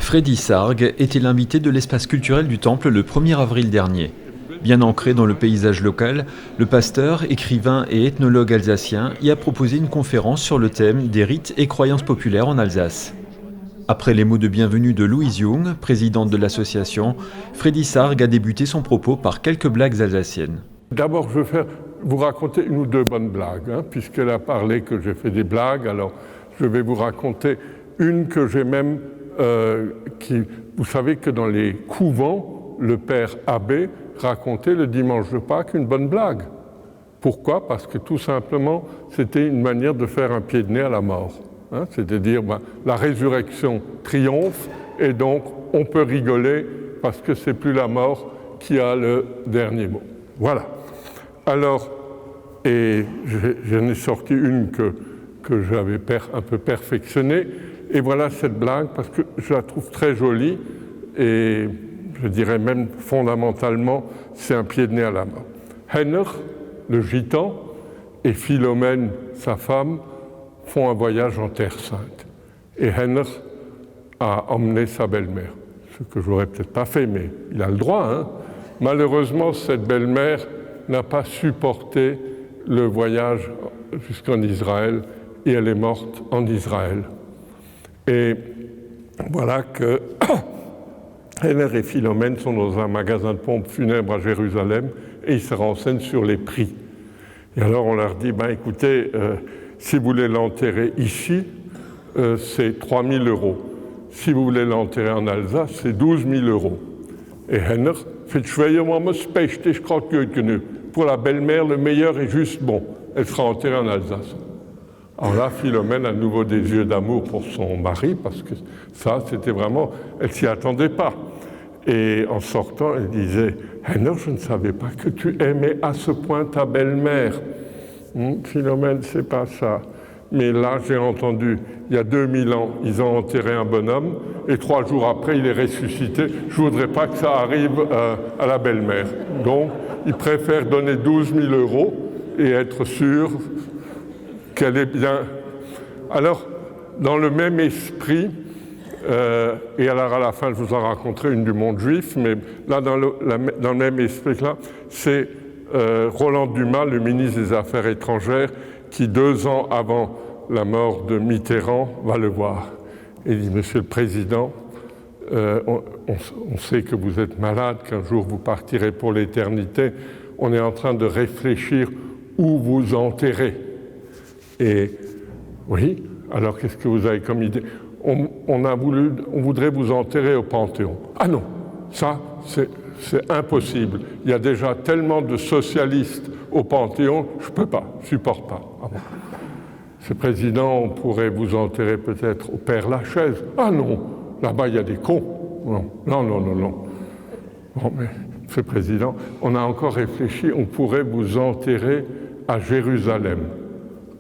Freddy Sarg était l'invité de l'espace culturel du Temple le 1er avril dernier. Bien ancré dans le paysage local, le pasteur, écrivain et ethnologue alsacien y a proposé une conférence sur le thème des rites et croyances populaires en Alsace. Après les mots de bienvenue de Louise Jung, présidente de l'association, Freddy Sarg a débuté son propos par quelques blagues alsaciennes. D'abord, je vais vous raconter une ou deux bonnes blagues, puisqu'elle a parlé que j'ai fait des blagues, alors je vais vous raconter une que j'ai même, vous savez que dans les couvents, le père abbé racontait le dimanche de Pâques une bonne blague. Pourquoi? Parce que tout simplement, c'était une manière de faire un pied de nez à la mort. C'est-à-dire, la résurrection triomphe et donc on peut rigoler parce que c'est plus la mort qui a le dernier mot. Voilà. Alors, et j'en ai sorti une que j'avais un peu perfectionnée, et voilà cette blague parce que je la trouve très jolie et je dirais même fondamentalement, c'est un pied de nez à la mort. Henner, le gitan, et Philomène, sa femme, font un voyage en Terre Sainte. Et Henner a emmené sa belle-mère, ce que j'aurais peut-être pas fait, mais il a le droit. Malheureusement, cette belle-mère n'a pas supporté le voyage jusqu'en Israël et elle est morte en Israël. Et voilà que Henner et Philomène sont dans un magasin de pompes funèbres à Jérusalem et ils se renseignent sur les prix. Et alors on leur dit, écoutez, si vous voulez l'enterrer ici, c'est 3 000 €. Si vous voulez l'enterrer en Alsace, c'est 12 000 €. Et Henner fait pour la belle-mère, le meilleur est juste bon. Elle sera enterrée en Alsace. Alors là, Philomène a à nouveau des yeux d'amour pour son mari, parce que ça, c'était vraiment... Elle s'y attendait pas. Et en sortant, elle disait, Henner, je ne savais pas que tu aimais à ce point ta belle-mère. Philomène, c'est pas ça. Mais là, j'ai entendu, il y a 2000 ans, ils ont enterré un bonhomme, et 3 jours après, il est ressuscité. Je voudrais pas que ça arrive à la belle-mère. Donc, ils préfèrent donner 12 000 € et être sûr qu'elle est bien. Alors, dans le même esprit, et alors à la fin, je vous en raconterai une du monde juif, mais là, dans le même esprit-là, c'est Roland Dumas, le ministre des Affaires étrangères, qui 2 ans avant la mort de Mitterrand va le voir. Et il dit, Monsieur le Président, on sait que vous êtes malade, qu'un jour vous partirez pour l'éternité. On est en train de réfléchir où vous enterrer. Et oui, alors qu'est-ce que vous avez comme idée? On voudrait vous enterrer au Panthéon. Ah non, ça c'est impossible. Il y a déjà tellement de socialistes au Panthéon, je peux pas, je supporte pas. Ah bon. Monsieur le Président, on pourrait vous enterrer peut-être au Père-Lachaise. Ah non, là-bas il y a des cons. Non. Bon, mais Monsieur le Président, on a encore réfléchi, on pourrait vous enterrer à Jérusalem.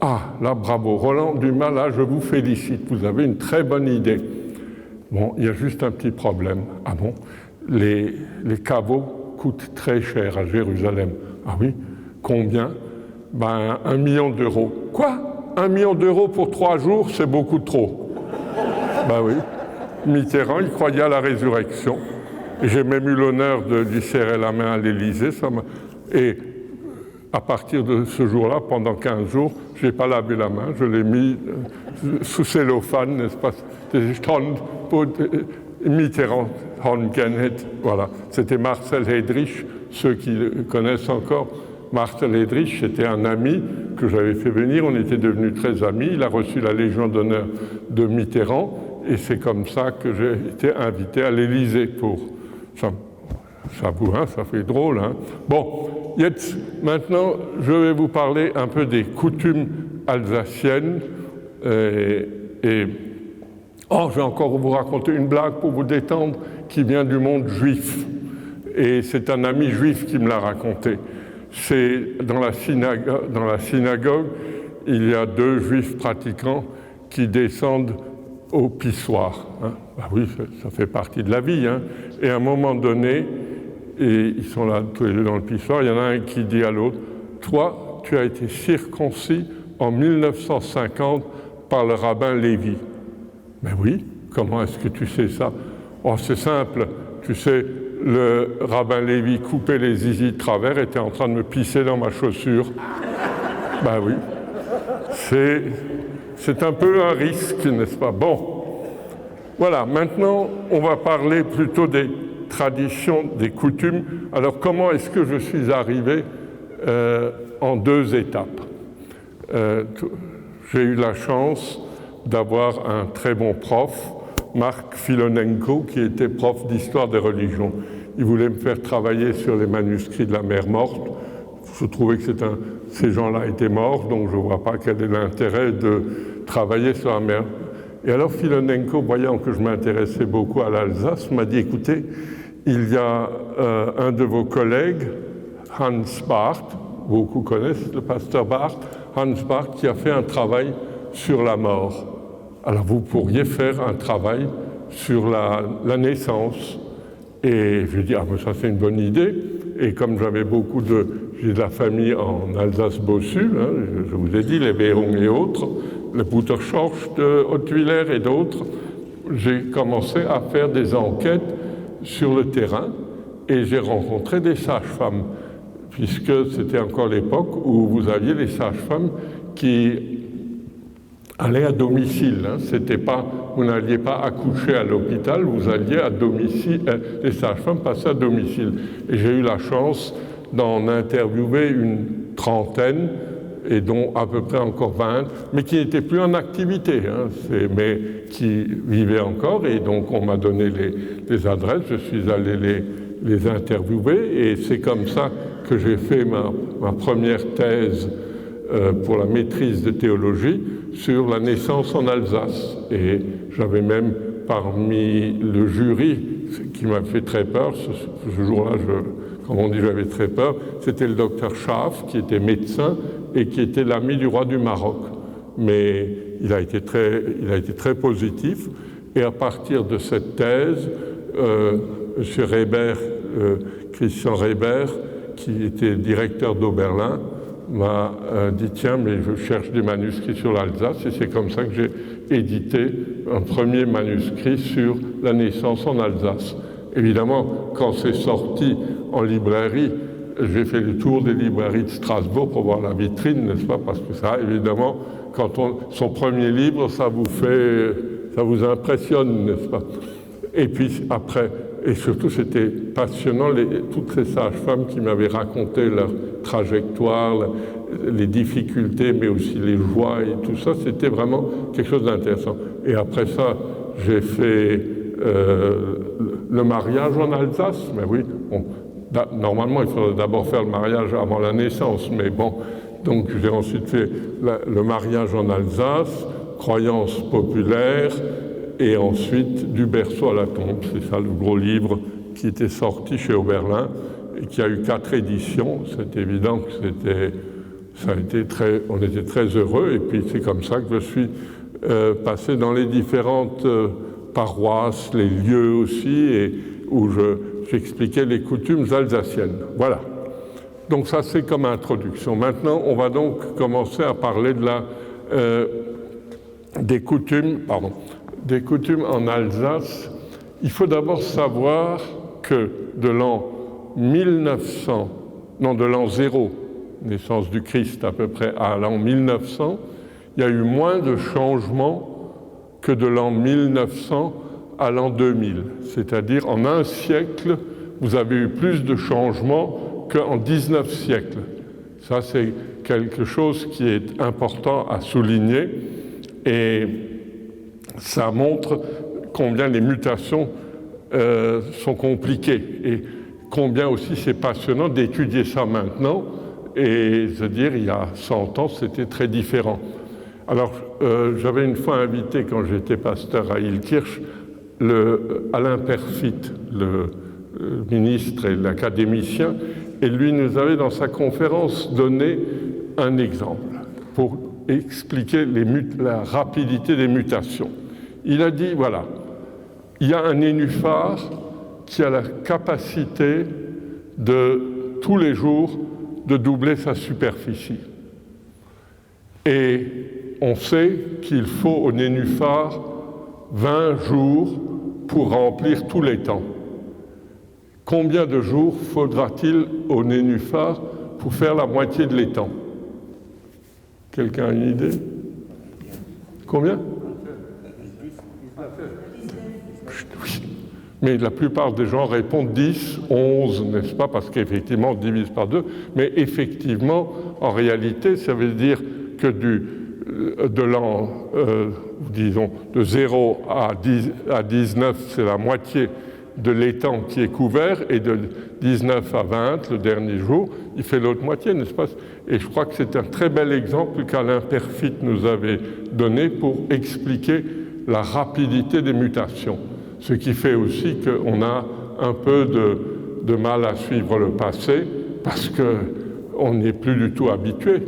Ah, là, bravo. Roland Dumas, là, je vous félicite. Vous avez une très bonne idée. Bon, il y a juste un petit problème. Ah bon? Les caveaux coûtent très cher à Jérusalem. Ah oui? Combien? 1 million d'euros. Quoi? 1 million d'euros pour 3 jours, c'est beaucoup trop. Oui. Mitterrand, il croyait à la résurrection. Et j'ai même eu l'honneur de lui serrer la main à l'Élysée. Et à partir de ce jour-là, pendant 15 jours, je n'ai pas lavé la main, je l'ai mis sous cellophane, n'est-ce pas? Mitterrand, voilà. C'était Marcel Heydrich, ceux qui le connaissent encore. Marcel Heydrich, c'était un ami que j'avais fait venir, on était devenus très amis, il a reçu la Légion d'honneur de Mitterrand, et c'est comme ça que j'ai été invité à l'Élysée pour... Ça fait drôle. Bon, maintenant, je vais vous parler un peu des coutumes alsaciennes. Je vais encore vous raconter une blague pour vous détendre qui vient du monde juif. Et c'est un ami juif qui me l'a raconté. C'est dans la synagogue, il y a 2 juifs pratiquants qui descendent au pissoir. Oui, ça fait partie de la vie. Et à un moment donné, et ils sont là tous les deux dans le pissoir, il y en a un qui dit à l'autre, « Toi, tu as été circoncis en 1950 par le rabbin Lévy. » « Mais oui, comment est-ce que tu sais ça? » Oh, c'est simple, tu sais, le rabbin Lévi coupait les zizi de travers, était en train de me pisser dans ma chaussure. Ben oui, c'est un peu un risque, n'est-ce pas? Bon, voilà, maintenant on va parler plutôt des traditions, des coutumes. Alors comment est-ce que je suis arrivé en 2 étapes? J'ai eu la chance d'avoir un très bon prof, Marc Filonenko, qui était prof d'histoire des religions. Il voulait me faire travailler sur les manuscrits de la mer morte. Je trouvais que ces gens-là étaient morts, donc je ne vois pas quel est l'intérêt de travailler sur la mer. Et alors Filonenko, voyant que je m'intéressais beaucoup à l'Alsace, m'a dit, écoutez, il y a un de vos collègues, Hans Barth, beaucoup connaissent le pasteur Barth, Hans Barth, qui a fait un travail sur la mort. Alors vous pourriez faire un travail sur la naissance. Et je lui ai dit, ah mais ça c'est une bonne idée. Et comme j'ai de la famille en Alsace-Bossu, hein, je vous ai dit, les Véron et autres, le Butterschorsch de Hautevillers et d'autres, j'ai commencé à faire des enquêtes sur le terrain et j'ai rencontré des sages-femmes, puisque c'était encore l'époque où vous aviez les sages-femmes qui allaient à domicile. Hein. C'était pas, vous n'alliez pas accoucher à l'hôpital, vous alliez à domicile, les sages-femmes passaient à domicile. Et j'ai eu la chance d'en interviewer une trentaine, et dont à peu près encore 20, mais qui n'étaient plus en activité, hein, mais qui vivaient encore, et donc on m'a donné les adresses, je suis allé les interviewer, et c'est comme ça que j'ai fait ma première thèse pour la maîtrise de théologie sur la naissance en Alsace. Et j'avais même parmi le jury, ce qui m'a fait très peur, ce jour-là, comme on dit, j'avais très peur, c'était le docteur Schaaf, qui était médecin et qui était l'ami du roi du Maroc. Mais il a été très positif. Et à partir de cette thèse, M. Reber, Christian Reber, qui était directeur d'Oberlin, m'a dit, tiens, mais je cherche des manuscrits sur l'Alsace, et c'est comme ça que j'ai édité un premier manuscrit sur la naissance en Alsace. Évidemment, quand c'est sorti en librairie, j'ai fait le tour des librairies de Strasbourg pour voir la vitrine, n'est-ce pas? Parce que ça, évidemment, son premier livre, ça vous impressionne, n'est-ce pas? Et puis après, et surtout c'était passionnant, toutes ces sages-femmes qui m'avaient raconté leur trajectoire, les difficultés, mais aussi les joies et tout ça, c'était vraiment quelque chose d'intéressant. Et après ça, j'ai fait le mariage en Alsace, mais oui, bon, normalement il faudrait d'abord faire le mariage avant la naissance, mais bon, donc j'ai ensuite fait le mariage en Alsace, croyances populaires, et ensuite du berceau à la tombe. C'est ça le gros livre qui était sorti chez Oberlin et qui a eu 4 éditions. C'est évident que on était très heureux, et puis c'est comme ça que je suis passé dans les différentes paroisses, les lieux aussi, et où j'expliquais les coutumes alsaciennes. Voilà. Donc ça c'est comme introduction. Maintenant on va donc commencer à parler des coutumes en Alsace. Il faut d'abord savoir que de l'an 0, naissance du Christ à peu près, à l'an 1900, il y a eu moins de changements que de l'an 1900 à l'an 2000. C'est-à-dire en un siècle, vous avez eu plus de changements qu'en 19 siècles. Ça, c'est quelque chose qui est important à souligner, et ça montre combien les mutations sont compliquées et combien aussi c'est passionnant d'étudier ça maintenant et de dire il y a 100 ans c'était très différent. Alors j'avais une fois invité, quand j'étais pasteur à Illkirch, Alain Perfit, le ministre et l'académicien, et lui nous avait dans sa conférence donné un exemple pour expliquer la rapidité des mutations. Il a dit, voilà, il y a un nénuphar qui a la capacité de, tous les jours, de doubler sa superficie. Et on sait qu'il faut au nénuphar 20 jours pour remplir tous les temps. Combien de jours faudra-t-il au nénuphar pour faire la moitié de l'étang? Quelqu'un a une idée? Combien? Oui. Mais la plupart des gens répondent 10, 11, n'est-ce pas? Parce qu'effectivement, on divise par 2. Mais effectivement, en réalité, ça veut dire que de l'an, disons, de 0 à 19, c'est la moitié de l'étang qui est couvert, et de 19 à 20, le dernier jour, il fait l'autre moitié, n'est-ce pas? Et je crois que c'est un très bel exemple qu'Alain Perfit nous avait donné pour expliquer la rapidité des mutations. Ce qui fait aussi qu'on a un peu de mal à suivre le passé, parce qu'on n'est plus du tout habitué,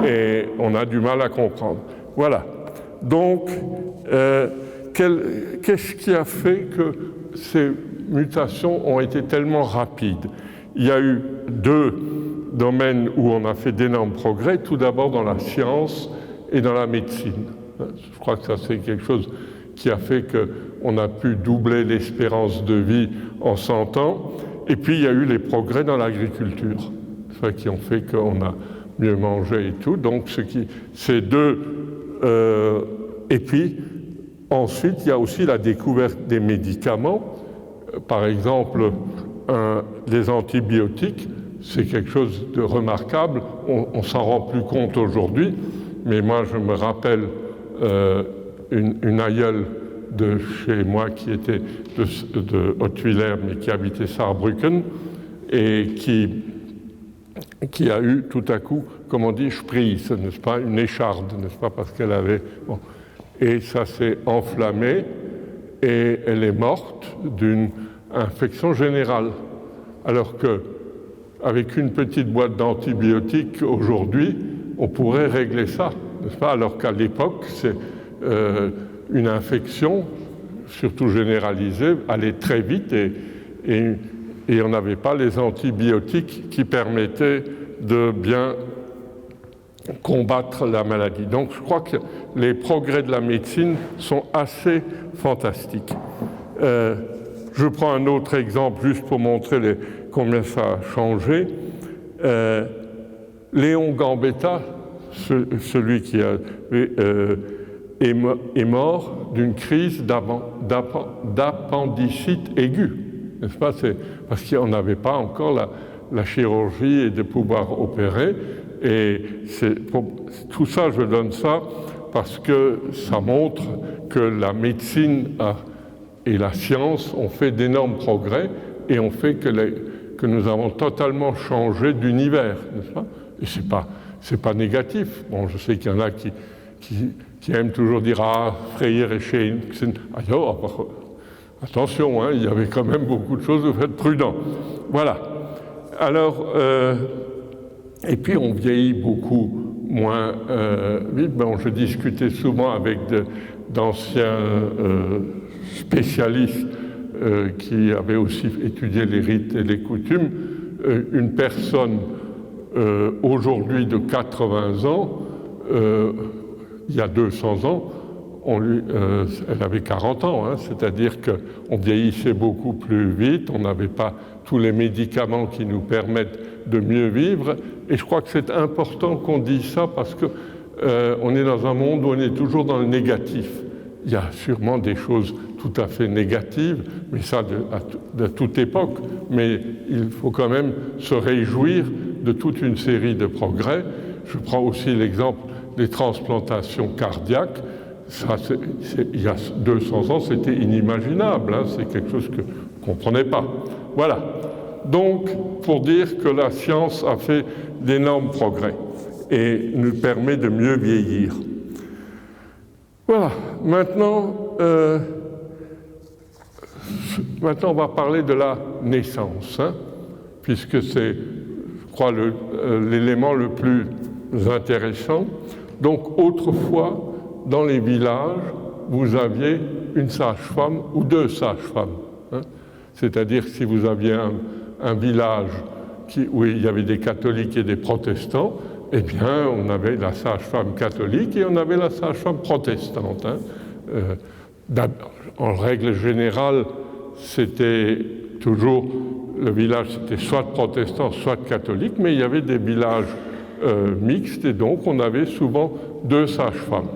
et on a du mal à comprendre. Voilà. Donc, qu'est-ce qui a fait que ces mutations ont été tellement rapides? Il y a eu 2 domaines où on a fait d'énormes progrès. Tout d'abord dans la science et dans la médecine. Je crois que ça, c'est quelque chose qui a fait qu'on a pu doubler l'espérance de vie en 100 ans. Et puis, il y a eu les progrès dans l'agriculture, qui ont fait qu'on a mieux mangé et tout. Donc, ces 2... et puis, ensuite, il y a aussi la découverte des médicaments. Par exemple, les antibiotiques, c'est quelque chose de remarquable. On s'en rend plus compte aujourd'hui, mais moi, je me rappelle une aïeule de chez moi qui était de Haute-Villers, mais qui habitait Saarbrücken, et qui a eu tout à coup, comme on dit, Spries, n'est-ce pas, une écharde, n'est-ce pas, parce qu'elle avait... Bon, et ça s'est enflammé, et elle est morte d'une infection générale. Alors qu'avec une petite boîte d'antibiotiques, aujourd'hui, on pourrait régler ça, n'est-ce pas? Alors qu'à l'époque, c'est une infection, surtout généralisée, allait très vite, et on n'avait pas les antibiotiques qui permettaient de bien combattre la maladie. Donc je crois que les progrès de la médecine sont assez fantastiques. Je prends un autre exemple juste pour montrer combien ça a changé. Léon Gambetta, celui qui est mort d'une crise d'appendicite aiguë, n'est-ce pas? C'est parce qu'on n'avait pas encore la chirurgie et de pouvoir opérer. Et tout ça, je donne ça parce que ça montre que la médecine et la science ont fait d'énormes progrès et ont fait que nous avons totalement changé d'univers, n'est-ce pas? Et c'est pas négatif. Bon, je sais qu'il y en a qui aiment toujours dire « Ah, Freyer et Schein ». Alors, attention, hein, il y avait quand même beaucoup de choses, vous faites prudent. Voilà. Alors, et puis on vieillit beaucoup moins vite. Bon, je discutais souvent avec d'anciens spécialistes qui avaient aussi étudié les rites et les coutumes. Une personne aujourd'hui de 80 ans, il y a 200 ans, elle avait 40 ans, hein, c'est-à-dire qu'on vieillissait beaucoup plus vite, on n'avait pas tous les médicaments qui nous permettent de mieux vivre, et je crois que c'est important qu'on dise ça parce qu'on est dans un monde où on est toujours dans le négatif. Il y a sûrement des choses tout à fait négatives, mais ça de toute époque, mais il faut quand même se réjouir de toute une série de progrès. Je prends aussi l'exemple des transplantations cardiaques. Ça, il y a 200 ans, c'était inimaginable, hein, c'est quelque chose qu'on ne comprenait pas. Voilà. Donc, pour dire que la science a fait d'énormes progrès et nous permet de mieux vieillir. Voilà. Maintenant, on va parler de la naissance, hein, puisque c'est, je crois, l'élément le plus intéressant. Donc, autrefois, dans les villages, vous aviez une sage-femme ou 2 sages-femmes. Hein. C'est-à-dire que si vous aviez un village où il y avait des catholiques et des protestants, eh bien, on avait la sage-femme catholique et on avait la sage-femme protestante. Hein. en règle générale, c'était toujours, le village c'était soit protestant, soit catholique, mais il y avait des villages mixtes, et donc on avait souvent 2 sages-femmes.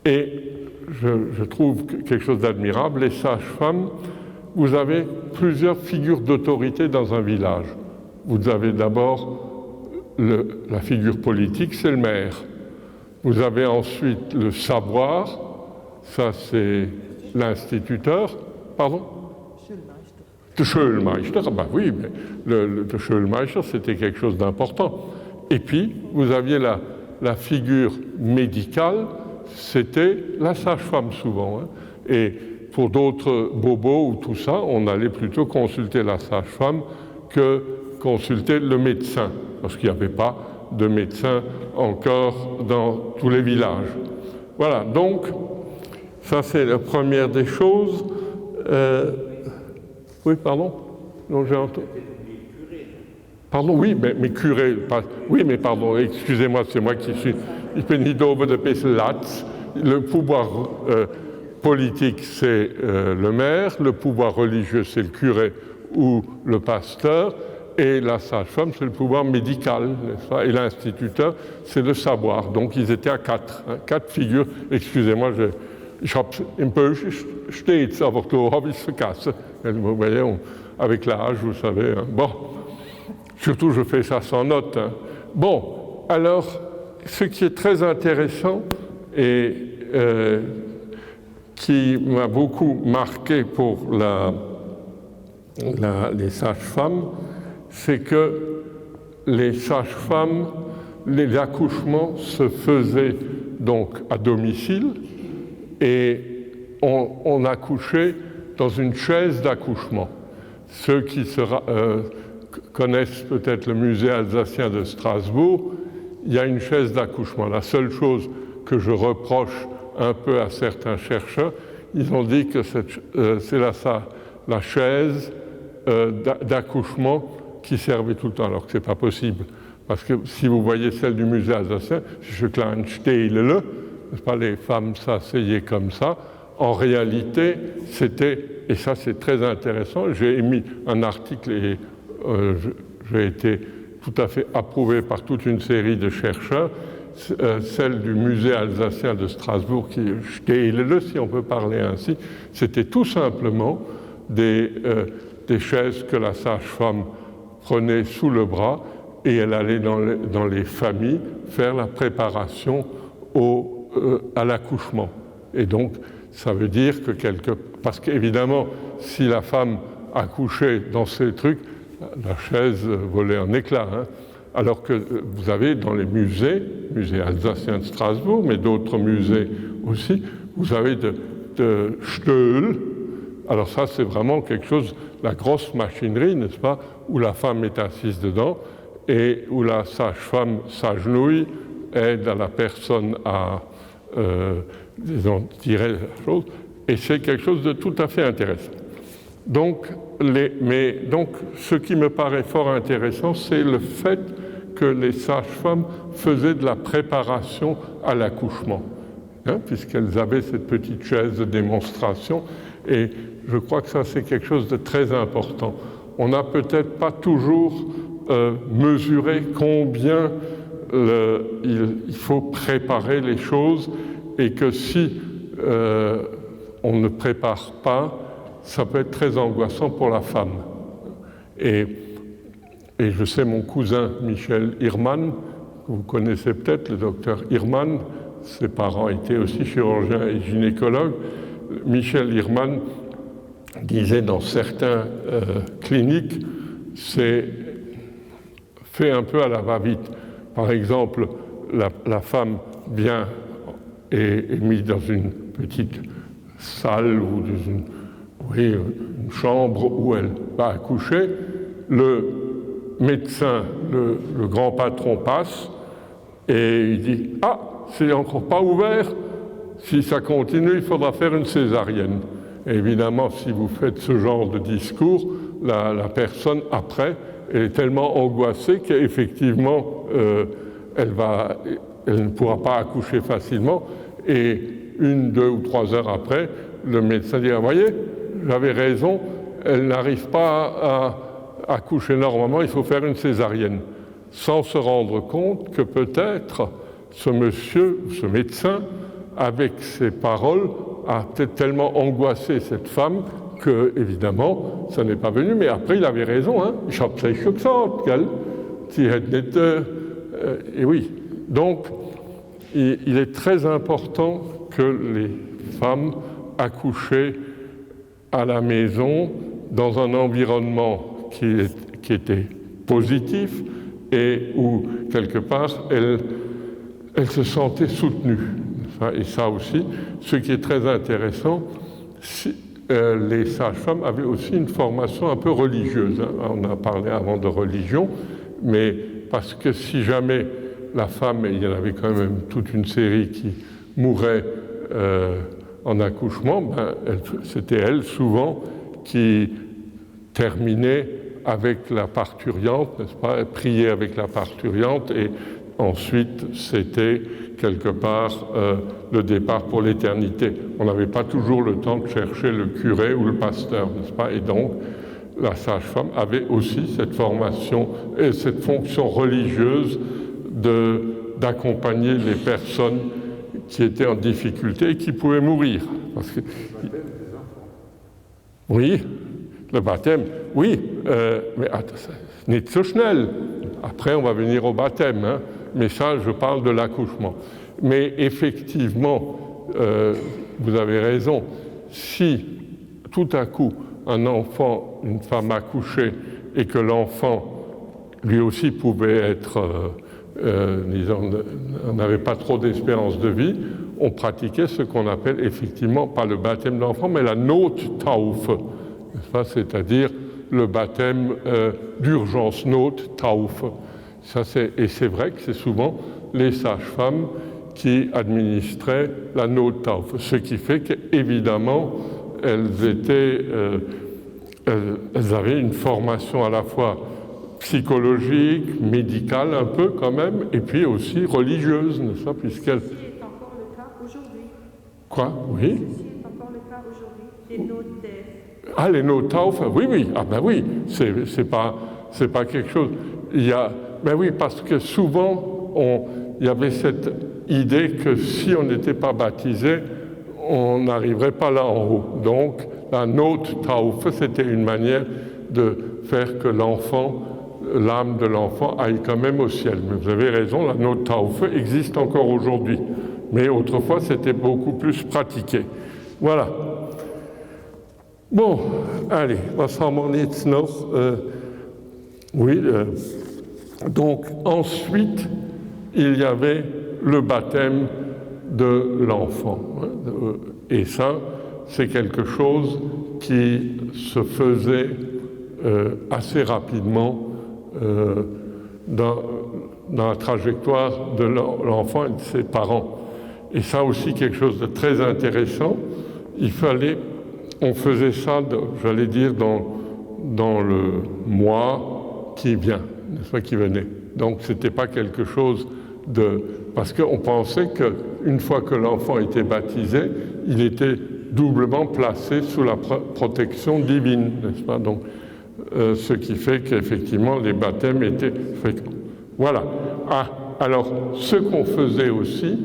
Et je trouve quelque chose d'admirable, les sages-femmes, vous avez plusieurs figures d'autorité dans un village. Vous avez d'abord la figure politique, c'est le maire. Vous avez ensuite le savoir, ça c'est l'instituteur, pardon ? Le Schulmeister, ben oui, mais le Schulmeister c'était quelque chose d'important. Et puis vous aviez la figure médicale, c'était la sage-femme souvent. Hein. Et pour d'autres bobos ou tout ça, on allait plutôt consulter la sage-femme que consulter le médecin, parce qu'il n'y avait pas de médecin encore dans tous les villages. Voilà, donc, ça c'est la première des choses. Oui, pardon ? Non, j'ai entendu. Pardon, oui, mais curé. Oui, mais pardon, excusez-moi, c'est moi qui suis. Ich bin nicht over de Pesselatz. Le pouvoir politique, c'est le maire, le pouvoir religieux, c'est le curé ou le pasteur, et la sage-femme, c'est le pouvoir médical, n'est-ce pas ? Et l'instituteur, c'est le savoir. Donc ils étaient à 4, hein, 4 figures. Excusez-moi, ich habe im Bösch steht's, aber da habe ich es vergessen. Vous voyez, avec l'âge, vous savez. Hein. Bon, surtout je fais ça sans note. Hein. Bon, alors, ce qui est très intéressant et qui m'a beaucoup marqué pour les sages-femmes, c'est que les sages-femmes, les accouchements se faisaient donc à domicile et on accouchait dans une chaise d'accouchement. Ceux qui connaissent peut-être le musée alsacien de Strasbourg, il y a une chaise d'accouchement. La seule chose que je reproche un peu à certains chercheurs, ils ont dit que c'est la chaise d'accouchement qui servait tout le temps, alors que ce n'est pas possible. Parce que si vous voyez celle du musée alsacien, je klein Stehle, pas les femmes s'asseyaient comme ça. En réalité, c'était, et ça c'est très intéressant, j'ai émis un article et j'ai été tout à fait approuvé par toute une série de chercheurs, celle du musée alsacien de Strasbourg, qui Stehle, si on peut parler ainsi, c'était tout simplement des chaises que la sage-femme prenait sous le bras et elle allait dans les familles faire la préparation à l'accouchement. Et donc, ça veut dire que parce qu'évidemment, si la femme accouchait dans ces trucs, la chaise volait en éclats. Hein. Alors que vous avez dans les musée alsacien de Strasbourg, mais d'autres musées aussi, vous avez de Stöhl. Alors ça, c'est vraiment quelque chose, la grosse machinerie, n'est-ce pas, où la femme est assise dedans et où la sage-femme s'agenouille, aide à la personne à tirer la chose, et c'est quelque chose de tout à fait intéressant. Donc, ce qui me paraît fort intéressant, c'est le fait que les sages-femmes faisaient de la préparation à l'accouchement, hein, puisqu'elles avaient cette petite chaise de démonstration, et je crois que ça, c'est quelque chose de très important. On n'a peut-être pas toujours mesuré combien il faut préparer les choses, et que si on ne prépare pas, ça peut être très angoissant pour la femme. Et je sais, mon cousin Michel Hirman, que vous connaissez peut-être, le docteur Hirman, ses parents étaient aussi chirurgiens et gynécologues. Michel Hirman disait dans certaines cliniques, c'est fait un peu à la va-vite. Par exemple, la femme vient et est mise dans une petite salle ou dans une chambre où elle va accoucher. Le médecin, le grand patron passe et il dit « Ah, c'est encore pas ouvert, si ça continue, il faudra faire une césarienne ». Et évidemment, si vous faites ce genre de discours, la personne, après, est tellement angoissée qu'effectivement, elle ne pourra pas accoucher facilement, et 1, 2 ou 3 heures après, le médecin dit, ah, voyez, j'avais raison, elle n'arrive pas à accoucher normalement, il faut faire une césarienne, sans se rendre compte que peut-être ce monsieur, ce médecin, avec ses paroles, a peut-être tellement angoissé cette femme que, évidemment, ça n'est pas venu. Mais après, il avait raison, hein. Ich habe es schon gesagt, gell? Sie hat nicht, et oui. Donc, il est très important que les femmes accouchées à la maison, dans un environnement qui était positif et où, quelque part, elles se sentaient soutenues. Et ça aussi, ce qui est très intéressant, les sages-femmes avaient aussi une formation un peu religieuse. On a parlé avant de religion, mais parce que si jamais la femme, et il y en avait quand même toute une série qui mourait en accouchement, c'était elle souvent qui terminait avec la parturiente, n'est-ce pas, priait avec la parturiente, et ensuite c'était quelque part le départ pour l'éternité. On n'avait pas toujours le temps de chercher le curé ou le pasteur, n'est-ce pas? Et donc la sage-femme avait aussi cette formation et cette fonction religieuse d'accompagner les personnes qui étaient en difficulté et qui pouvaient mourir. Parce que, oui, le baptême, oui, mais nicht so schnell. Après, on va venir au baptême, hein, mais ça, je parle de l'accouchement. Mais effectivement, vous avez raison, si tout à coup, un enfant, une femme accouchée, et que l'enfant, lui aussi, pouvait être, disons, on n'avait pas trop d'espérance de vie, on pratiquait ce qu'on appelle effectivement, pas le baptême de l'enfant, mais la Nottaufe, c'est-à-dire le baptême d'urgence, Nottaufe. Et c'est vrai que c'est souvent les sages-femmes qui administraient la Nottaufe, ce qui fait qu'évidemment, elles avaient une formation à la fois psychologique, médicale un peu quand même, et puis aussi religieuse, n'est-ce pas, puisqu'elles... Ceci est encore le cas aujourd'hui. Quoi? Oui. Ceci est encore le cas aujourd'hui, les Nottaufe. Ah, les Nottaufe, oui, oui, ah ben oui, c'est pas quelque chose. Ben oui, parce que souvent, il y avait cette idée que si on n'était pas baptisé, on n'arriverait pas là en haut. Donc, la Nottaufe, c'était une manière de faire que l'âme de l'enfant aille quand même au ciel. Mais vous avez raison, la Nottaufe existe encore aujourd'hui. Mais autrefois, c'était beaucoup plus pratiqué. Voilà. Bon, allez, was haben wir jetzt noch? Oui, donc ensuite, il y avait le baptême de l'enfant. Et ça, c'est quelque chose qui se faisait assez rapidement dans la trajectoire de l'enfant et de ses parents. Et ça aussi, quelque chose de très intéressant. On faisait ça, j'allais dire, dans le mois qui vient, n'est-ce pas, qui venait. Donc, c'était pas quelque chose parce qu'on pensait qu'une fois que l'enfant était baptisé, il était doublement placé sous la protection divine, n'est-ce pas? Donc, ce qui fait qu'effectivement, les baptêmes étaient fréquents. Voilà. Ah, alors, ce qu'on faisait aussi,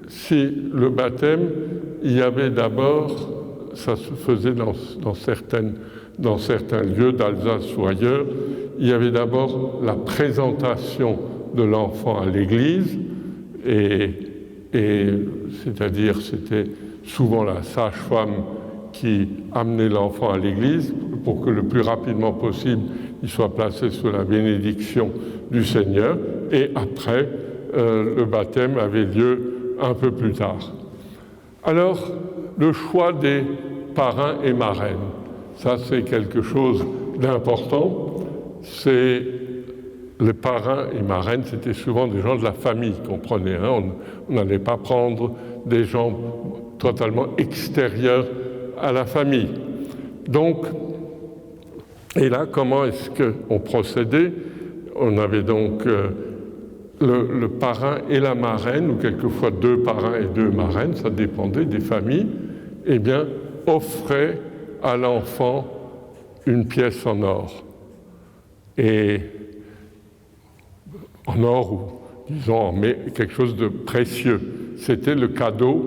si le baptême, il y avait d'abord, ça se faisait dans certains lieux d'Alsace ou ailleurs, il y avait d'abord la présentation de l'enfant à l'église, et c'est-à-dire c'était souvent la sage-femme qui amenait l'enfant à l'église pour que le plus rapidement possible il soit placé sous la bénédiction du Seigneur, et après le baptême avait lieu un peu plus tard. Alors, le choix des parrains et marraines, ça c'est quelque chose d'important. C'est les parrains et marraines, c'était souvent des gens de la famille qu'on prenait. Hein. On n'allait pas prendre des gens totalement extérieurs à la famille. Donc, et là, comment est-ce qu'on procédait? On avait donc le parrain et la marraine, ou quelquefois 2 parrains et 2 marraines, ça dépendait des familles. Eh bien, offrait à l'enfant une pièce en or. Et en or, ou disons quelque chose de précieux. C'était le cadeau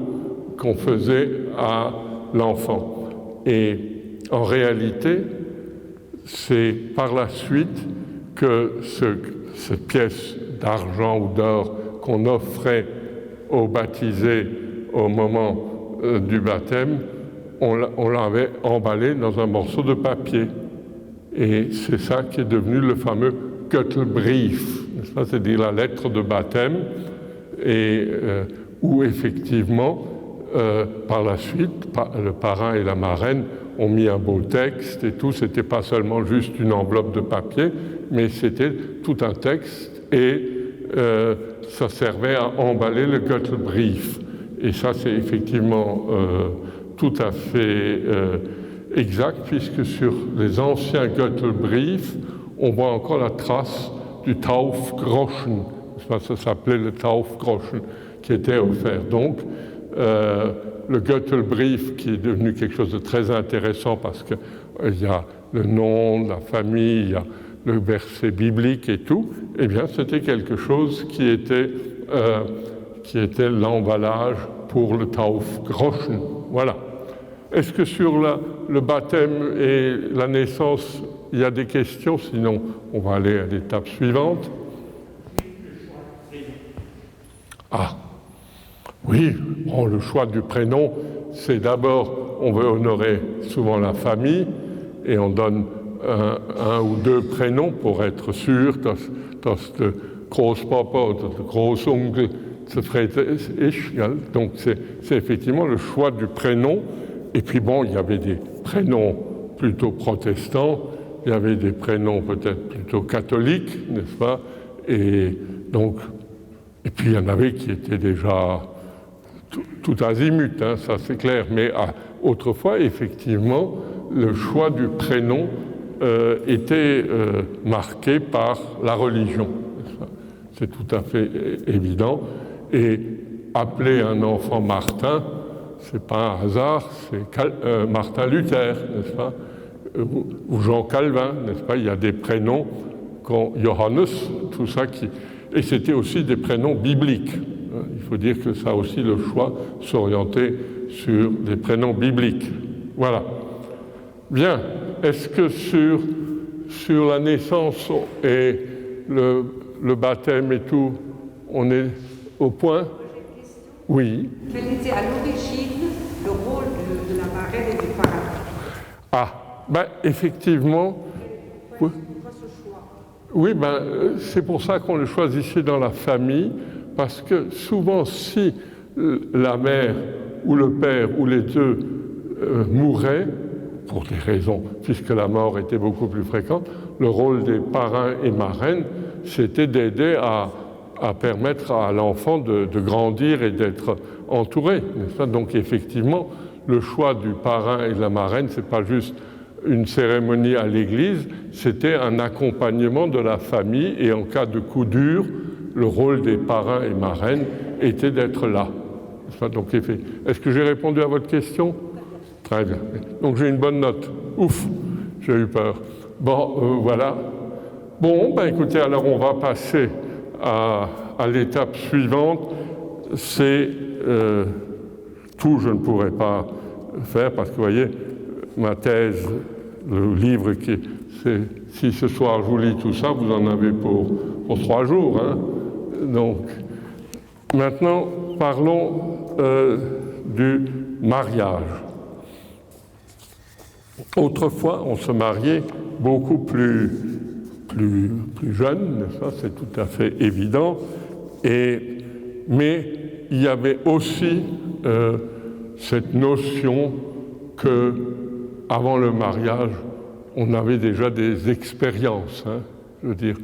qu'on faisait à l'enfant. Et en réalité, c'est par la suite que cette pièce d'argent ou d'or qu'on offrait aux baptisés au moment du baptême, on l'avait emballé dans un morceau de papier. Et c'est ça qui est devenu le fameux Göttelbrief, c'est-à-dire la lettre de baptême, et où effectivement, par la suite, le parrain et la marraine ont mis un beau texte et tout. C'était pas seulement juste une enveloppe de papier, mais c'était tout un texte et ça servait à emballer le Göttelbrief. Et ça, c'est effectivement tout à fait exact, puisque sur les anciens Göttelbrief, on voit encore la trace du Taufgroschen. Ça s'appelait le Taufgroschen qui était offert. Donc, le Göttelbrief, qui est devenu quelque chose de très intéressant parce qu'il y a le nom de la famille, il y a le verset biblique et tout, eh bien, c'était quelque chose qui était l'emballage pour le Taufgroschen. Voilà. Est-ce que sur le baptême et la naissance, il y a des questions? Sinon, on va aller à l'étape suivante. Ah, oui, bon, le choix du prénom, c'est d'abord, on veut honorer souvent la famille et on donne un ou deux prénoms pour être sûr, dass der Großpapa oder der Großonkel zufrieden ist. Donc c'est effectivement le choix du prénom. Et puis bon, il y avait des prénoms plutôt protestants, il y avait des prénoms peut-être plutôt catholiques, n'est-ce pas? Et puis il y en avait qui étaient déjà tout azimut, hein, ça c'est clair. Mais autrefois, effectivement, le choix du prénom était marqué par la religion. C'est tout à fait évident. Et appeler un enfant Martin, c'est pas un hasard, c'est Martin Luther, n'est-ce pas? Ou Jean Calvin, n'est-ce pas? Il y a des prénoms, Johannes, tout ça et c'était aussi des prénoms bibliques. Il faut dire que ça a aussi le choix s'orienter sur des prénoms bibliques. Voilà. Bien. Est-ce que sur la naissance et le baptême et tout, on est au point? Oui. Quel était à l'origine le rôle de la marraine et du parrain? Ah, ben effectivement. Oui. Oui, ben, c'est pour ça qu'on le choisissait dans la famille, parce que souvent, si la mère ou le père ou les deux mouraient, pour des raisons, puisque la mort était beaucoup plus fréquente, le rôle des parrains et marraines, c'était d'aider à permettre à l'enfant de grandir et d'être entouré, n'est-ce pas? Donc effectivement, le choix du parrain et de la marraine, c'est pas juste une cérémonie à l'église, c'était un accompagnement de la famille, et en cas de coup dur, le rôle des parrains et marraines était d'être là. Donc, est-ce que j'ai répondu à votre question? Très bien. Donc j'ai une bonne note. Ouf, j'ai eu peur. Bon, voilà. Bon, ben écoutez, alors on va passer à l'étape suivante. C'est tout, je ne pourrais pas faire parce que vous voyez, ma thèse, le livre si ce soir je vous lis tout ça, vous en avez pour 3 jours. Hein. Donc, maintenant, parlons du mariage. Autrefois, on se mariait beaucoup plus jeune, n'est-ce pas? C'est tout à fait évident. Mais il y avait aussi cette notion que, avant le mariage, on avait déjà des expériences. Hein. Je veux dire,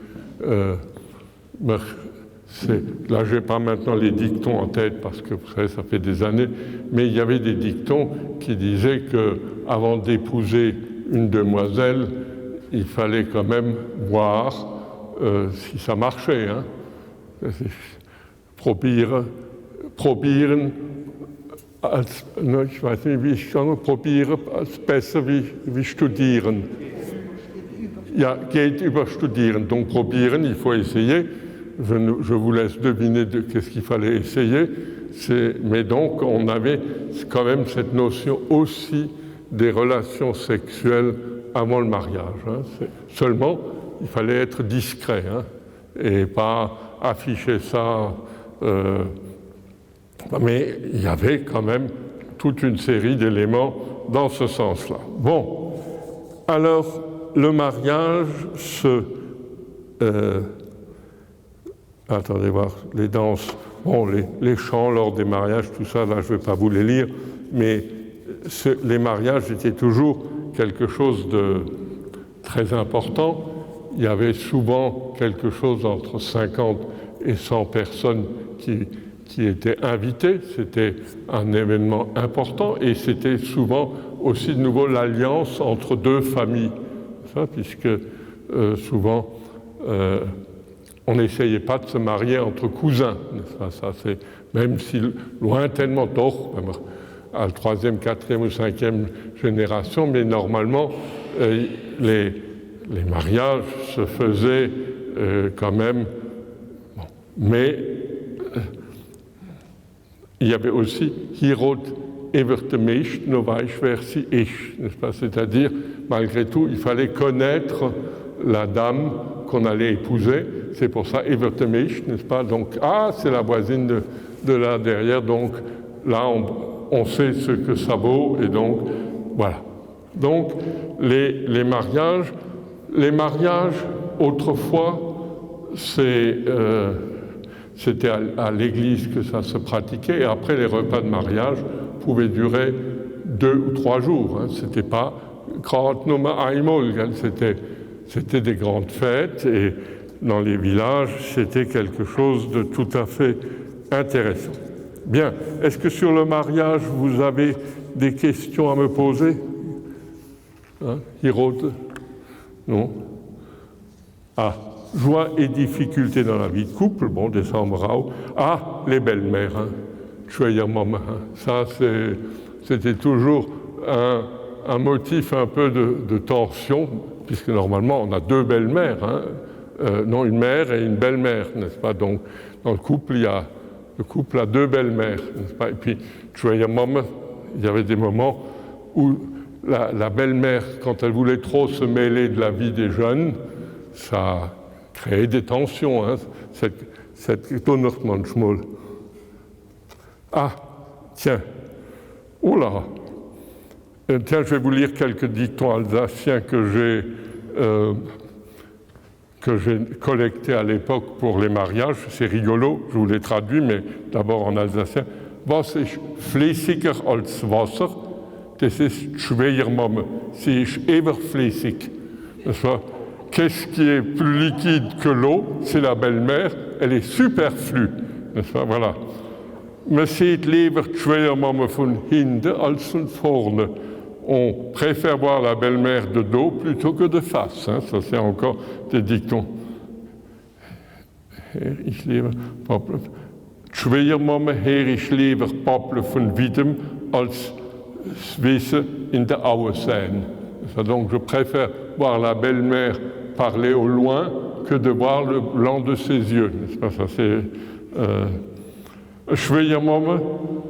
là, je n'ai pas maintenant les dictons en tête parce que, vous savez, ça fait des années, mais il y avait des dictons qui disaient qu'avant d'épouser une demoiselle, il fallait quand même voir si ça marchait. Hein. Probieren, ich weiß nicht, wie ich kann probieren, besser wie studieren. Ja, geht über studieren. Donc probieren, il faut essayer. Je vous laisse deviner qu'est-ce qu'il fallait essayer. Mais donc, on avait quand même cette notion aussi des relations sexuelles avant le mariage. Hein. Seulement, il fallait être discret hein, et pas afficher ça. Mais il y avait quand même toute une série d'éléments dans ce sens-là. Bon, alors le mariage attendez voir, les danses, bon, les chants lors des mariages, tout ça, là je ne vais pas vous les lire, mais les mariages étaient toujours quelque chose de très important. Il y avait souvent quelque chose entre 50 et 100 personnes qui étaient invitées. C'était un événement important et c'était souvent aussi de nouveau l'alliance entre deux familles, ça, puisque souvent on n'essayait pas de se marier entre cousins, n'est-ce pas? Ça, c'est, même si lointainement tôt, à la 3e, 4e ou 5e génération, mais normalement les mariages se faisaient quand même. Bon. Mais il y avait aussi Hierot evert de meest no weis wer sie ist, n'est-ce pas? C'est-à-dire, malgré tout, il fallait connaître la dame qu'on allait épouser. C'est pour ça evert de meest, n'est-ce pas? Donc, c'est la voisine de là derrière, donc là, on sait ce que ça vaut, et donc, voilà. Donc, les mariages, autrefois, c'était à l'église que ça se pratiquait, et après, les repas de mariage pouvaient durer 2 ou 3 jours. Hein. C'était pas c'était des grandes fêtes, et dans les villages, c'était quelque chose de tout à fait intéressant. Bien, est-ce que sur le mariage, vous avez des questions à me poser? Hein, Hirode? Non? Joie et difficultés dans la vie de couple, bon, décembre. Les belles-mères, hein. Ça, c'était toujours un motif un peu de tension, puisque normalement, on a 2 belles-mères, hein. Non, une mère et une belle-mère, n'est-ce pas? Donc, dans le couple a 2 belles-mères, n'est-ce pas? Et puis, il y avait des moments où la belle-mère, quand elle voulait trop se mêler de la vie des jeunes, ça créait des tensions, hein, cette manchmal. Tiens, tiens, je vais vous lire quelques dictons alsaciens que j'ai collectés à l'époque pour les mariages. C'est rigolo, je vous les traduis, mais d'abord en alsacien. Was ist flüssiger als Wasser? Das ist Schwiegermame. Sie ist überflüssig. Qu'est-ce qui est plus liquide que l'eau? C'est la belle-mère, elle est superflue. N'est-ce pas? Voilà. Man sieht lieber die Schwiegermama von hinten als von vorne. On préfère voir la belle-mère de dos plutôt que de face. Hein. Ça, c'est encore des dictons. Ich liebe Pappel. Die Schwiegermama her ich lieber Pappel von Wiedem als Wissen in der Aue sein. Donc, je préfère voir la belle-mère parler au loin que de voir le blanc de ses yeux. N'est-ce pas? Ça, c'est Schwiegermama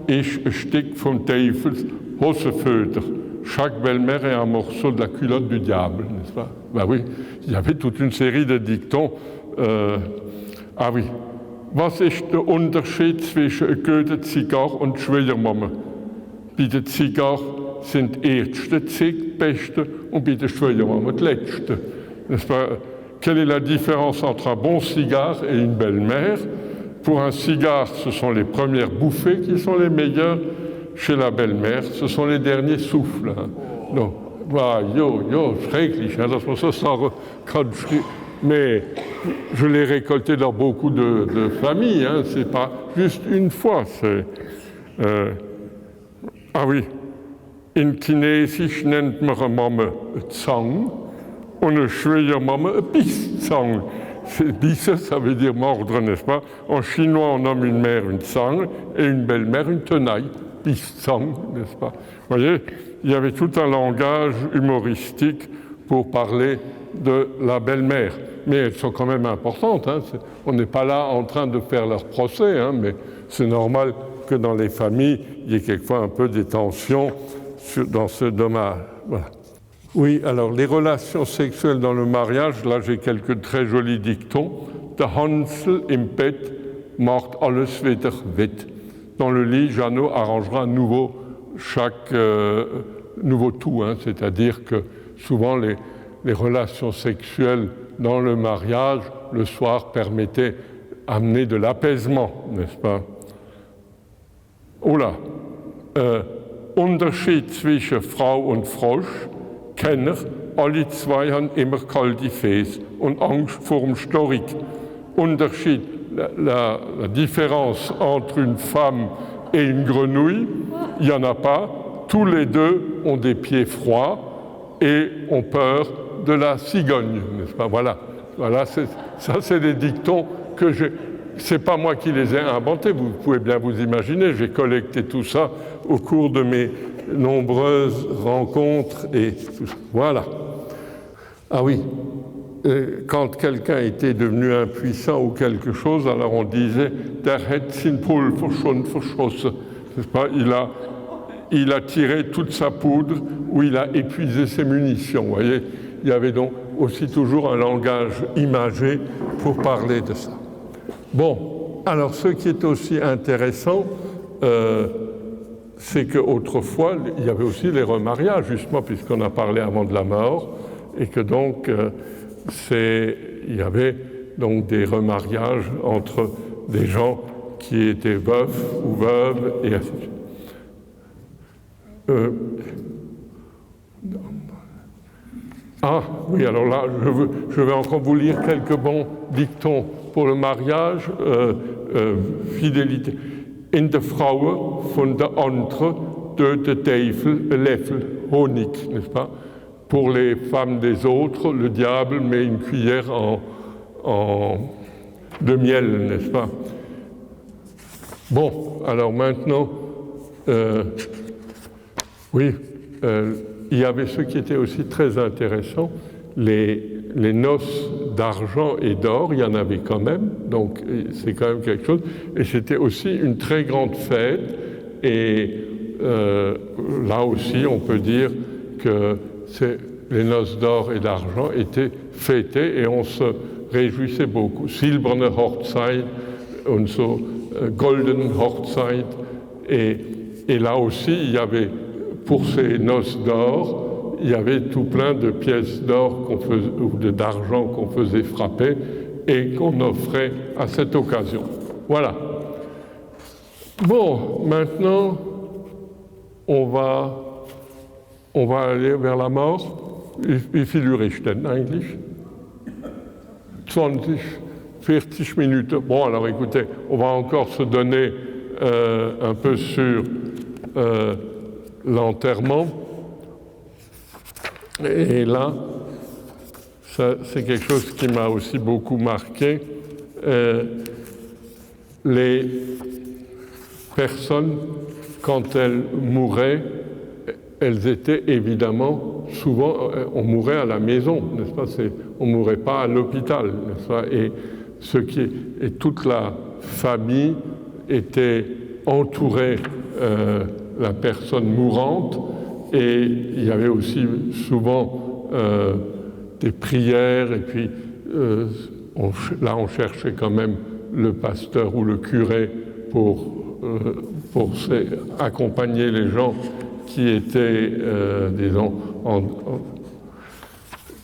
ist ein Stück vom Teufels Hosenföder. Chaque belle-mère est un morceau de la culotte du diable, n'est-ce pas? Ben oui, il y avait toute une série de dictons. Oui. Was ist der Unterschied zwischen einer guten Zigarre und Schwiegermama? Bei der Zigarre sind die ersten Zigarren die besten und bei der Schwiegermama die letzten. N'est-ce pas? Quelle est la différence entre un bon cigare et une belle-mère? Pour un cigare, ce sont les premières bouffées qui sont les meilleures. Chez la belle-mère, ce sont les derniers souffles. Hein. Non. Schrecklich, hein, dass man so sagen kann. Mais je l'ai récolté dans beaucoup de familles. Hein. C'est pas juste une fois. Oui. In Chinesisch nennt man eine Mama Zang und eine Schwiegermama Bisszang. Bisse, ça veut dire mordre, n'est-ce pas? En chinois, on nomme une mère une tsang et une belle-mère une tenaille. Pissang, n'est-ce pas? Vous voyez, il y avait tout un langage humoristique pour parler de la belle-mère. Mais elles sont quand même importantes. Hein. On n'est pas là en train de faire leur procès, hein, mais c'est normal que dans les familles, il y ait quelquefois un peu des tensions dans ce domaine. Voilà. Oui, alors les relations sexuelles dans le mariage, là j'ai quelques très jolis dictons. Der Hansel im Bett macht alles wieder wett. Dans le lit, Jeannot arrangera à nouveau chaque nouveau tout, hein, c'est-à-dire que souvent les relations sexuelles dans le mariage, le soir, permettaient d'amener de l'apaisement, n'est-ce pas? Oh là, Unterschied zwischen Frau und Frosch, Kenner, alle zwei haben immer kalte Fäß und Angst vor dem Storik. Unterschied, la différence entre une femme et une grenouille, il n'y en a pas. Tous les deux ont des pieds froids et ont peur de la cigogne, n'est-ce pas? Voilà, ça c'est des dictons que c'est pas moi qui les ai inventés, vous pouvez bien vous imaginer, j'ai collecté tout ça au cours de mes nombreuses rencontres et tout ça. Voilà. Ah oui, quand quelqu'un était devenu impuissant ou quelque chose, alors on disait « Der hat sein Pulver schon verschossen ». C'est pas, il a tiré toute sa poudre ou il a épuisé ses munitions. Vous voyez, il y avait donc aussi toujours un langage imagé pour parler de ça. Bon, alors ce qui est aussi intéressant, c'est qu'autrefois, il y avait aussi les remariages, justement, puisqu'on a parlé avant de la mort, et que donc, il y avait donc des remariages entre des gens qui étaient veufs ou veuves, et ainsi de suite. Ah, oui, alors là, je vais encore vous lire quelques bons dictons pour le mariage. Fidélité. In der Frau von der andere tötet Teufel Löffel Honig, n'est-ce pas? Pour les femmes des autres, le diable met une cuillère de miel, n'est-ce pas? Bon, alors maintenant, oui, il y avait ce qui était aussi très intéressant, les noces d'argent et d'or, il y en avait quand même, donc c'est quand même quelque chose. Et c'était aussi une très grande fête, et là aussi on peut dire que les noces d'or et d'argent étaient fêtées et on se réjouissait beaucoup. Silberne Hochzeit und so, Golden Hochzeit, et là aussi il y avait, pour ces noces d'or, il y avait tout plein de pièces d'or ou d'argent qu'on faisait frapper et qu'on offrait à cette occasion. Voilà. Bon, maintenant, on va aller vers la mort. Wie viel Uhr ist denn eigentlich? 20, 40 minutes. Bon, alors écoutez, on va encore se donner un peu sur l'enterrement. Et là, c'est quelque chose qui m'a aussi beaucoup marqué. Les personnes, quand elles mouraient, elles étaient évidemment, souvent, on mourait à la maison, n'est-ce pas? On ne mourait pas à l'hôpital, n'est-ce pas? Et toute la famille était entourée la personne mourante. Et il y avait aussi souvent des prières, et puis là on cherchait quand même le pasteur ou le curé pour accompagner les gens qui étaient disons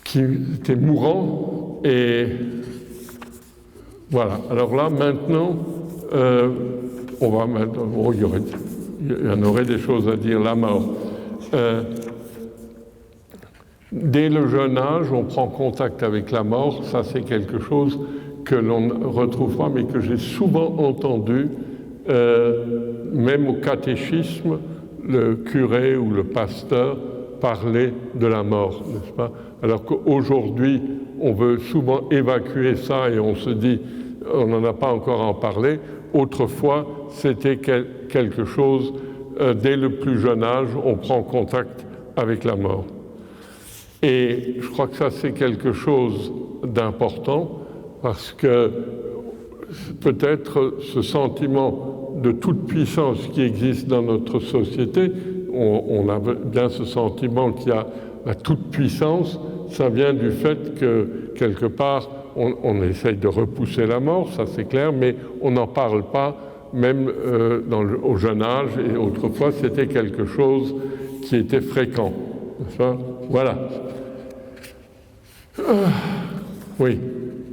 qui étaient mourants. Et voilà. Alors là maintenant, il y en aurait des choses à dire. La mort. Dès le jeune âge, on prend contact avec la mort. Ça, c'est quelque chose que l'on ne retrouve pas, mais que j'ai souvent entendu, même au catéchisme, le curé ou le pasteur parler de la mort, n'est-ce pas? Alors qu'aujourd'hui, on veut souvent évacuer ça et on se dit, on n'en a pas encore à en parler. Autrefois, c'était quelque chose dès le plus jeune âge, on prend contact avec la mort. Et je crois que ça, c'est quelque chose d'important, parce que peut-être ce sentiment de toute puissance qui existe dans notre société, on a bien ce sentiment qu'il y a la toute puissance, ça vient du fait que quelque part on essaye de repousser la mort, ça c'est clair, mais on n'en parle pas même au jeune âge, et autrefois c'était quelque chose qui était fréquent. Enfin, voilà. Oui.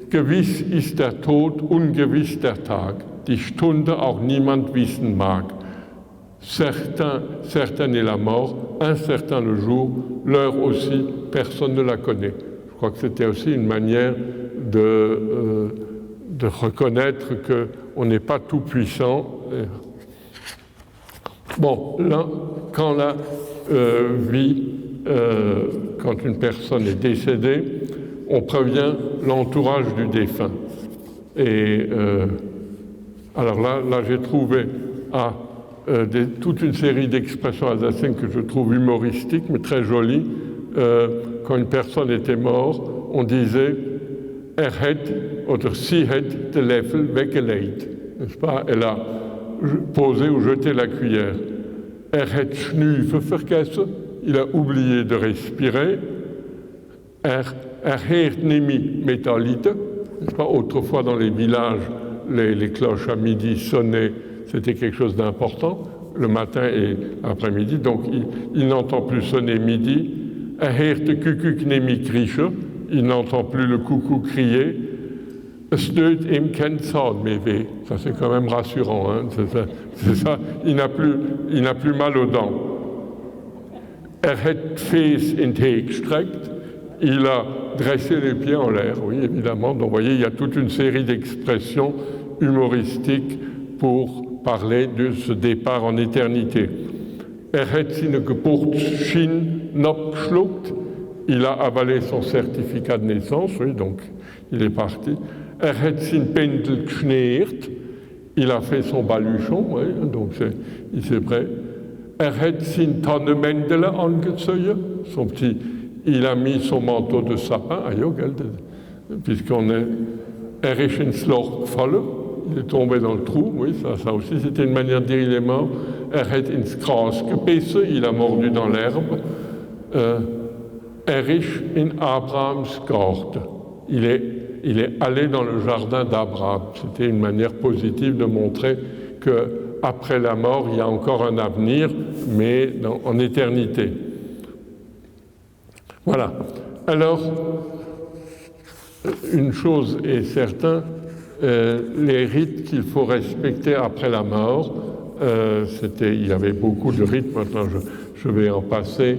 Gewiss ist der Tod, ungewiss der Tag, die Stunde auch niemand wissen mag. Certain est la mort, incertain le jour, l'heure aussi, personne ne la connaît. Je crois que c'était aussi une manière de reconnaître qu'on n'est pas tout puissant. Bon, là, quand la vie, quand une personne est décédée, on prévient l'entourage du défunt. Et alors là j'ai trouvé toute une série d'expressions alsaciennes que je trouve humoristiques, mais très jolies. Quand une personne était morte, on disait « Er het, oder sie het de Löffel weggelegt ». N'est-ce pas? Elle a posé ou jeté la cuillère. « Er het Schnüfe vergessen ». Il a oublié de respirer. « Er heert nimi metallite ». N'est-ce pas? Autrefois, dans les villages, les cloches à midi sonnaient. C'était quelque chose d'important, le matin et l'après-midi, donc il n'entend plus sonner midi. Il n'entend plus le coucou crier. Ça c'est quand même rassurant, hein, c'est ça. Il n'a plus mal aux dents. Il a dressé les pieds en l'air, oui, évidemment. Donc vous voyez, il y a toute une série d'expressions humoristiques pour parler de ce départ en éternité. Il a avalé son certificat de naissance, oui, donc il est parti. Il a fait son baluchon, oui, donc il s'est prêt. Son petit, il a mis son manteau de sapin, puisqu'on est il est tombé dans le trou, oui, ça aussi, c'était une manière de dire il est mort. Il a mordu dans l'herbe. In Abrahams Garten. Il est allé dans le jardin d'Abraham. C'était une manière positive de montrer qu'après la mort, il y a encore un avenir, mais en éternité. Voilà. Alors, une chose est certaine, les rites qu'il faut respecter après la mort, il y avait beaucoup de rites, maintenant je vais en passer.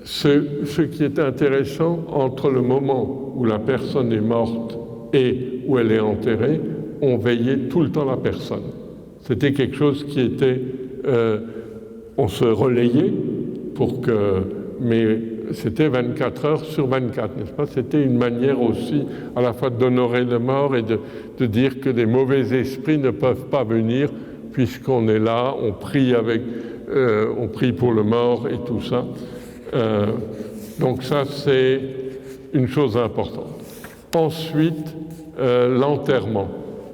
Ce qui est intéressant, entre le moment où la personne est morte et où elle est enterrée, on veillait tout le temps la personne. C'était quelque chose qui était... on se relayait mais c'était 24 heures sur 24, n'est-ce pas? C'était une manière aussi à la fois d'honorer le mort et de dire que des mauvais esprits ne peuvent pas venir puisqu'on est là, on prie pour le mort et tout ça. Donc ça, c'est une chose importante. Ensuite, l'enterrement.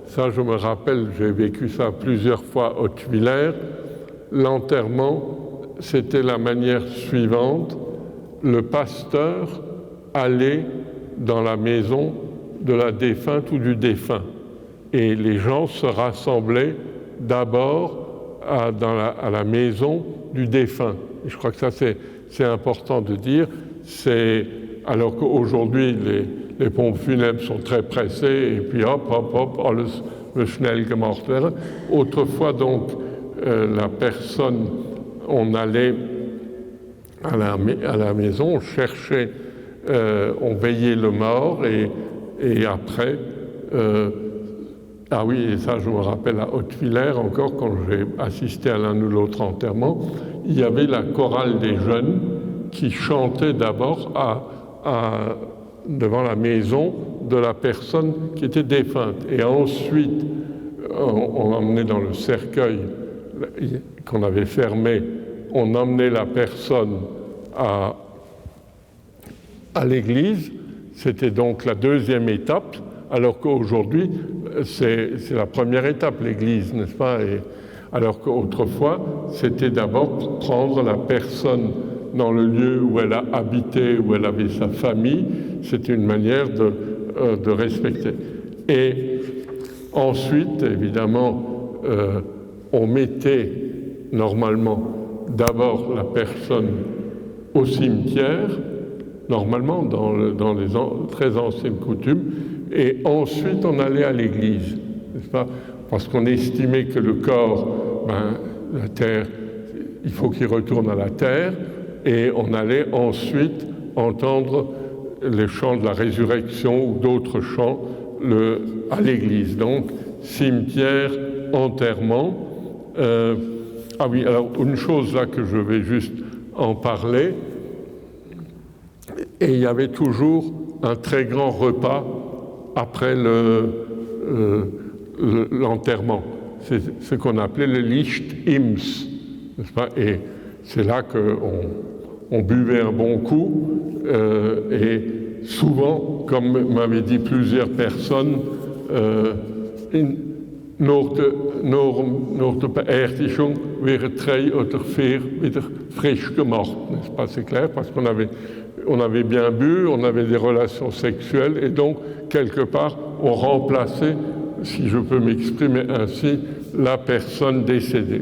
Ça, je me rappelle, j'ai vécu ça plusieurs fois à Hautevillers. L'enterrement, c'était la manière suivante. Le pasteur allait dans la maison de la défunte ou du défunt. Et les gens se rassemblaient d'abord à la maison du défunt. Et je crois que ça, c'est important de dire. Alors qu'aujourd'hui, les pompes funèbres sont très pressées, et puis hop, alles schnell gemacht werden. Autrefois, donc, la personne, on allait à la maison, on cherchait, on veillait le mort, et après, ah oui, et ça je me rappelle à Hautevillers encore, quand j'ai assisté à l'un ou l'autre enterrement, il y avait la chorale des jeunes qui chantait d'abord devant la maison de la personne qui était défunte. Et ensuite, on emmenait dans le cercueil qu'on avait fermé, on emmenait la personne à l'église. C'était donc la deuxième étape, alors qu'aujourd'hui, c'est la première étape, l'église, n'est-ce pas? Alors qu'autrefois, c'était d'abord prendre la personne dans le lieu où elle a habité, où elle avait sa famille. C'était une manière de respecter. Et ensuite, évidemment, on mettait normalement d'abord la personne au cimetière, normalement dans les très anciennes coutumes, et ensuite on allait à l'église, n'est-ce pas? Parce qu'on estimait que le corps, la terre, il faut qu'il retourne à la terre, et on allait ensuite entendre les chants de la résurrection ou d'autres chants à l'église. Donc, cimetière, enterrement. Ah oui, alors une chose là que je vais juste en parler, et il y avait toujours un très grand repas après l'enterrement. C'est ce qu'on appelait le Licht-Ims, n'est-ce pas? Et c'est là qu'on buvait un bon coup, et souvent, comme m'avaient dit plusieurs personnes, nach der Beerdigung wären 3 oder 4 wieder frisch gemacht. N'est-ce pas? C'est clair, parce qu'on avait bien bu, on avait des relations sexuelles, et donc, quelque part, on remplaçait, si je peux m'exprimer ainsi, la personne décédée.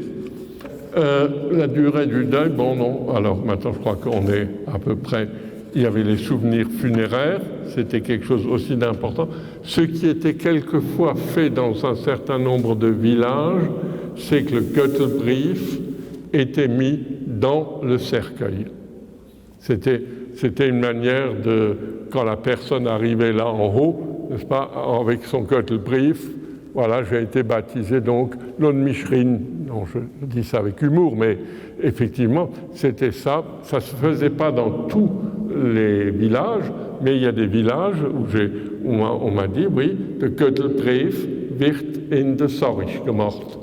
La durée du deuil, bon non, alors maintenant je crois qu'on est à peu près, il y avait les souvenirs funéraires, c'était quelque chose aussi d'important. Ce qui était quelquefois fait dans un certain nombre de villages, c'est que le Göttelbrief était mis dans le cercueil. C'était une manière de, quand la personne arrivait là en haut, n'est-ce pas, avec son Göttelbrief, voilà, j'ai été baptisé donc Lon-Michrin. Non, je dis ça avec humour, mais effectivement, c'était ça. Ça ne se faisait pas dans tous les villages, mais il y a des villages où on m'a dit, oui, le Göttelbrief wird in der Sorge gemacht.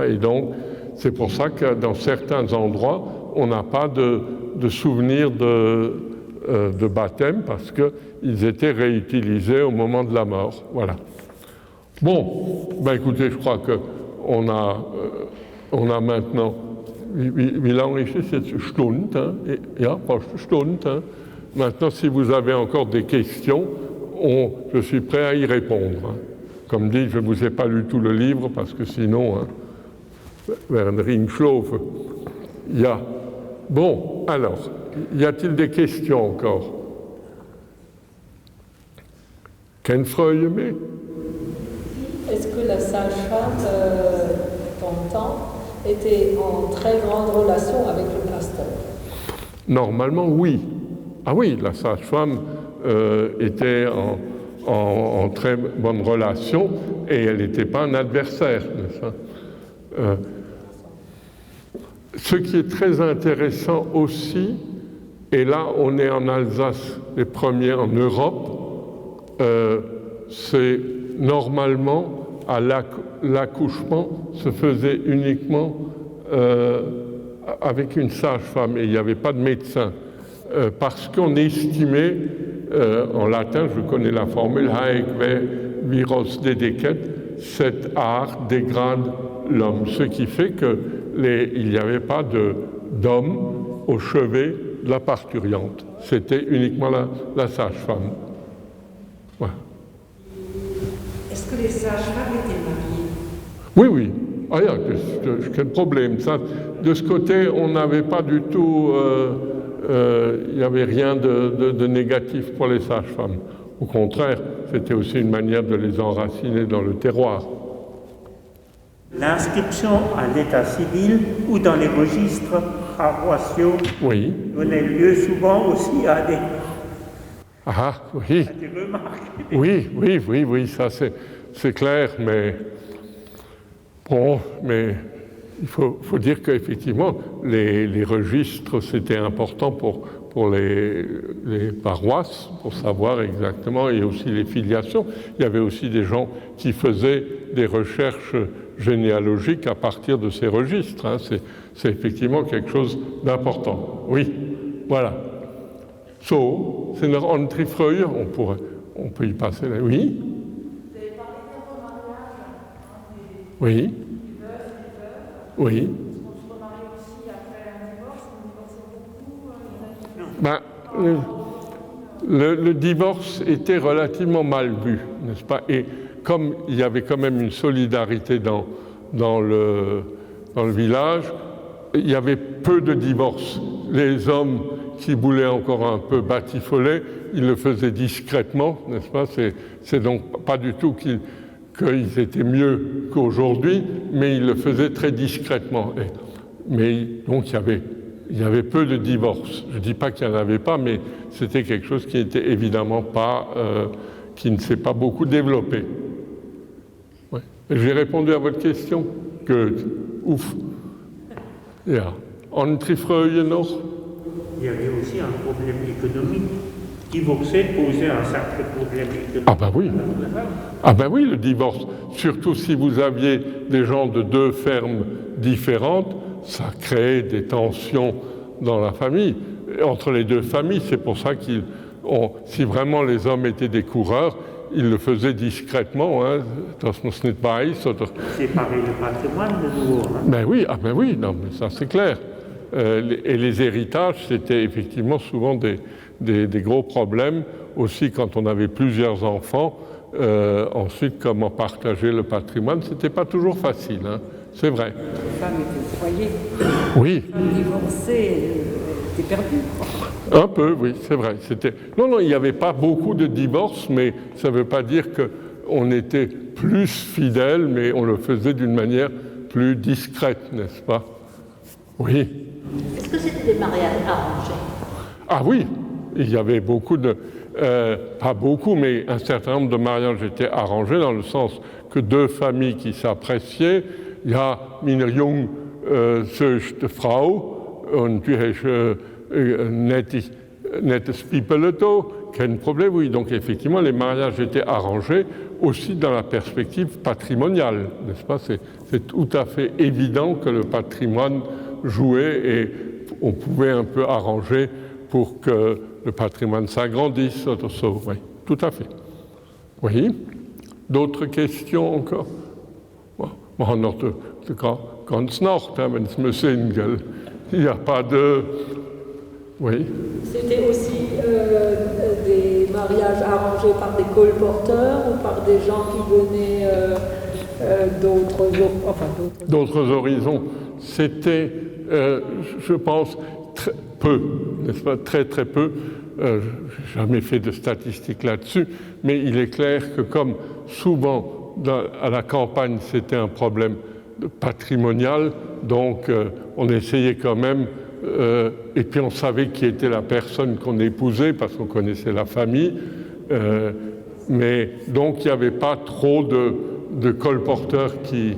Et donc, c'est pour ça que dans certains endroits, on n'a pas de souvenir de baptême, parce qu'ils étaient réutilisés au moment de la mort. Voilà. Bon, écoutez, je crois qu'on a maintenant, wie lange ist es jetzt? Stunde, hein? Ja, fast Stunde. Hein? Maintenant, si vous avez encore des questions, je suis prêt à y répondre. Hein? Comme dit, je ne vous ai pas lu tout le livre, parce que sinon, wären Ringschlaufe. Ja. Bon, alors, y a-t-il des questions encore? Ken freue mich? Est-ce que la sage-femme, dans le temps, était en très grande relation avec le pasteur? Normalement, oui. Ah oui, la sage-femme était en très bonne relation, et elle n'était pas un adversaire, n'est-ce pas? Ce qui est très intéressant aussi, et là on est en Alsace, les premiers en Europe, c'est normalement à l'accouchement se faisait uniquement avec une sage-femme, et il n'y avait pas de médecin, parce qu'on estimait, en latin, je connais la formule, haec viros dedecet, cet art dégrade l'homme, ce qui fait qu'il n'y avait pas d'homme au chevet de la parturiente, c'était uniquement la sage-femme. Voilà. Est-ce que les sages-femmes étaient mariées? Oui, oui. Ah, quel problème. Ça, de ce côté, on n'avait pas du tout, il n'y avait rien de négatif pour les sages-femmes. Au contraire, c'était aussi une manière de les enraciner dans le terroir. L'inscription à l'état civil ou dans les registres paroissiaux donnait lieu souvent aussi à des remarques. Oui, ça c'est clair, mais bon, mais il faut dire qu'effectivement, les registres, c'était important pour les paroisses, pour savoir exactement, et aussi les filiations. Il y avait aussi des gens qui faisaient des recherches généalogique à partir de ces registres. Hein. C'est effectivement quelque chose d'important. Oui, voilà. So, c'est notre Antrifreuil, on peut y passer là. Oui. Vous avez parlé des remariages, Oui. des veufs, des veuves. Oui. On se remarie aussi après un divorce, on divorçait beaucoup. Le divorce était relativement mal vu, n'est-ce pas? Et comme il y avait quand même une solidarité dans le village, il y avait peu de divorces. Les hommes qui voulaient encore un peu batifoler, ils le faisaient discrètement, n'est-ce pas? C'est donc pas du tout qu'ils étaient mieux qu'aujourd'hui, mais ils le faisaient très discrètement. Mais donc il y avait peu de divorces. Je ne dis pas qu'il n'y en avait pas, mais c'était quelque chose qui n'était évidemment pas, qui ne s'est pas beaucoup développé. Ouais. J'ai répondu à votre question. Ouf. Ja. Antrifreuil noch? Il y avait aussi un problème économique. Divorcer posait un sacré problème économique. Ah ben oui. Ah ben oui, le divorce. Surtout si vous aviez des gens de deux fermes différentes, ça créait des tensions dans la famille, entre les deux familles. C'est pour ça si vraiment les hommes étaient des coureurs, ils le faisaient discrètement. Hein. Séparer le patrimoine de nouveau. Hein. Ben oui, non, mais ça c'est clair. Et les héritages, c'était effectivement souvent des gros problèmes, aussi quand on avait plusieurs enfants. Ensuite, comment partager le patrimoine, c'était pas toujours facile, hein. C'est vrai. Les femmes étaient au foyer. Oui. Les femmes divorcées étaient perdues. Un peu, oui, c'est vrai. Non, il n'y avait pas beaucoup de divorces, mais ça ne veut pas dire qu'on était plus fidèles, mais on le faisait d'une manière plus discrète, n'est-ce pas? Oui. Est-ce que c'était des mariages arrangés? Ah oui, il y avait beaucoup pas beaucoup, mais un certain nombre de mariages étaient arrangés dans le sens que deux familles qui s'appréciaient, ja, meine jung söchte Frau und du hast nettes Pipeleto, kein problème, oui. Donc effectivement, les mariages étaient arrangés aussi dans la perspective patrimoniale, n'est-ce pas? C'est tout à fait évident que le patrimoine jouait et on pouvait un peu arranger pour que le patrimoine s'agrandisse, oui, tout à fait. Oui. D'autres questions encore? Wir haben noch ganz Nacht, wenn es mir Sinn, gell? Il n'y a pas de... Oui. C'était aussi des mariages arrangés par des colporteurs ou par des gens qui venaient d'autres horizons. C'était, je pense, peu, n'est-ce pas? Très très peu. Je n'ai jamais fait de statistiques là-dessus, mais il est clair que comme souvent à la campagne c'était un problème patrimonial, donc on essayait quand même, et puis on savait qui était la personne qu'on épousait parce qu'on connaissait la famille, mais donc il n'y avait pas trop de colporteurs qui...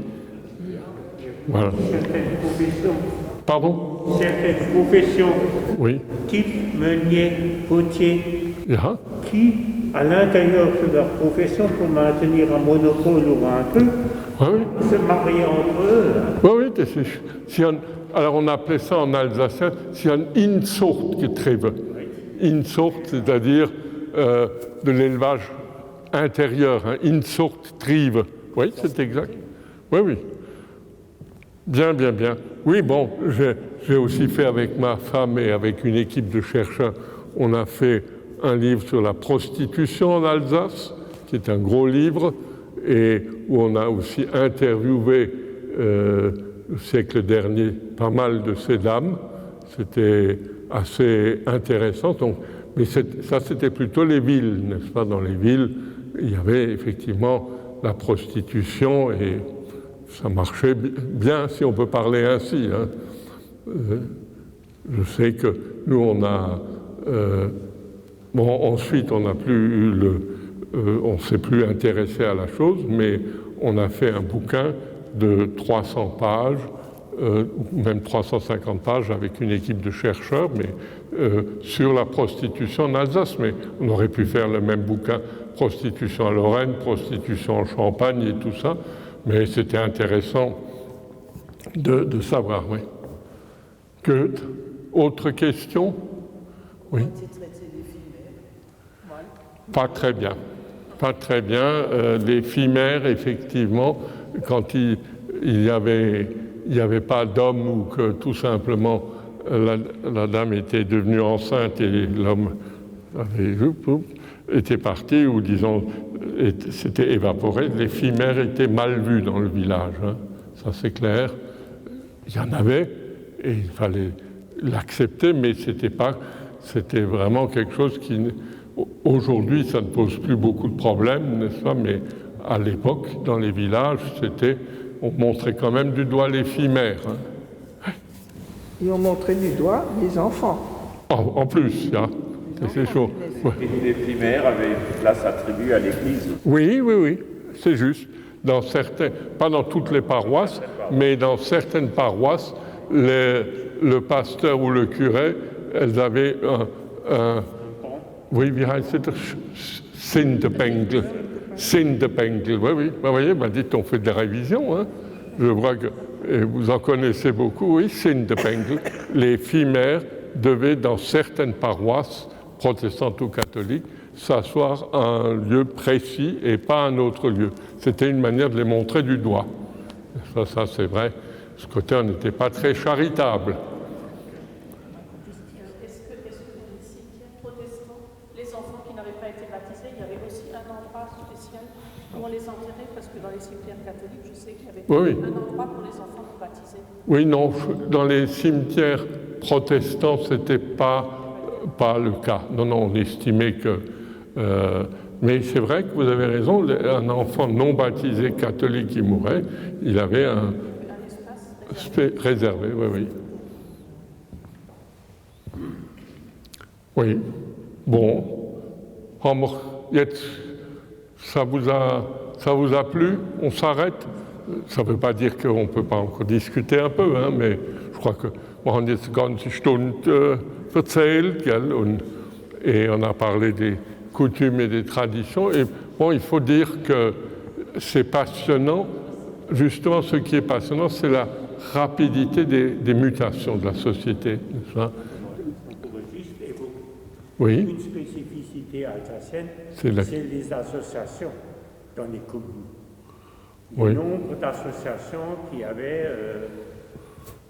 Voilà. Certaines professions. Pardon? Certaines professions, oui. Type meunier, potier, ja. Qui, à l'intérieur de leur profession, pour maintenir un monopole ou un truc, oui. se mariaient entre eux. Oui, alors on appelait ça en alsacien, c'est un Inzuchtgetriebe. Inzucht, c'est-à-dire de l'élevage intérieur, hein, Inzuchttriebe. Oui, c'est exact. Oui. Bien. Oui, bon, j'ai aussi fait avec ma femme et avec une équipe de chercheurs, on a fait un livre sur la prostitution en Alsace, qui est un gros livre, et où on a aussi interviewé le siècle dernier pas mal de ces dames. C'était assez intéressant. Donc, mais ça, c'était plutôt les villes, n'est-ce pas? Dans les villes, il y avait effectivement la prostitution et ça marchait bien, si on peut parler ainsi. Hein. Je sais que nous, on a... ensuite, on n'a plus eu on s'est plus intéressé à la chose, mais on a fait un bouquin de 300 pages, même 350 pages avec une équipe de chercheurs, mais sur la prostitution en Alsace. Mais on aurait pu faire le même bouquin, prostitution en Lorraine, prostitution en Champagne et tout ça. Mais c'était intéressant de savoir, oui. Goethe, autre question? Oui. Pas très bien. Pas très bien. Les phimères, effectivement, quand il n'y avait pas d'homme ou que tout simplement la dame était devenue enceinte et l'homme était parti, ou disons, s'était évaporé, les phimères étaient mal vues dans le village. Hein. Ça c'est clair. Il y en avait et il fallait l'accepter, mais c'était vraiment quelque chose qui... Aujourd'hui, ça ne pose plus beaucoup de problèmes, n'est-ce pas? Mais à l'époque, dans les villages, on montrait quand même du doigt les phimères. Hein. Et on montrait du doigt les enfants. En plus, hein. C'est chaud. Ouais. Et les phimères avaient une place attribuée à l'Église. Oui, c'est juste. Pas dans toutes les paroisses, mais dans certaines paroisses, le pasteur ou le curé, elles avaient oui, wie heißt es? Sindepengel. Sindepengel, oui. Vous voyez, dites, on fait des révisions. Hein. Je vois que vous en connaissez beaucoup, oui, Sindepengel. Les phimères devaient, dans certaines paroisses, protestantes ou catholiques, s'asseoir à un lieu précis et pas à un autre lieu. C'était une manière de les montrer du doigt. Ça c'est vrai. De ce côté, on n'était pas très charitable. Est-ce que dans les cimetières protestants, les enfants qui n'avaient pas été baptisés, il y avait aussi un endroit spécial où on les enterrait? Parce que dans les cimetières catholiques, je sais qu'il y avait un endroit pour les enfants non baptisés. Oui, non, dans les cimetières protestants, ce n'était pas le cas. Non, on estimait que... mais c'est vrai que vous avez raison, un enfant non baptisé catholique qui mourait, il avait un espace réservé, oui. Oui. Bon. Ça vous a plu? On s'arrête? Ça ne veut pas dire qu'on ne peut pas encore discuter un peu, hein, mais je crois que wir haben jetzt eine ganze Stunde erzählt, gell, et on a parlé des coutumes et des traditions. Et bon, il faut dire que c'est passionnant. Justement, ce qui est passionnant, c'est la rapidité des mutations de la société. Oui. Une spécificité alsacienne, c'est les associations dans les communes. Le nombre d'associations qui avaient,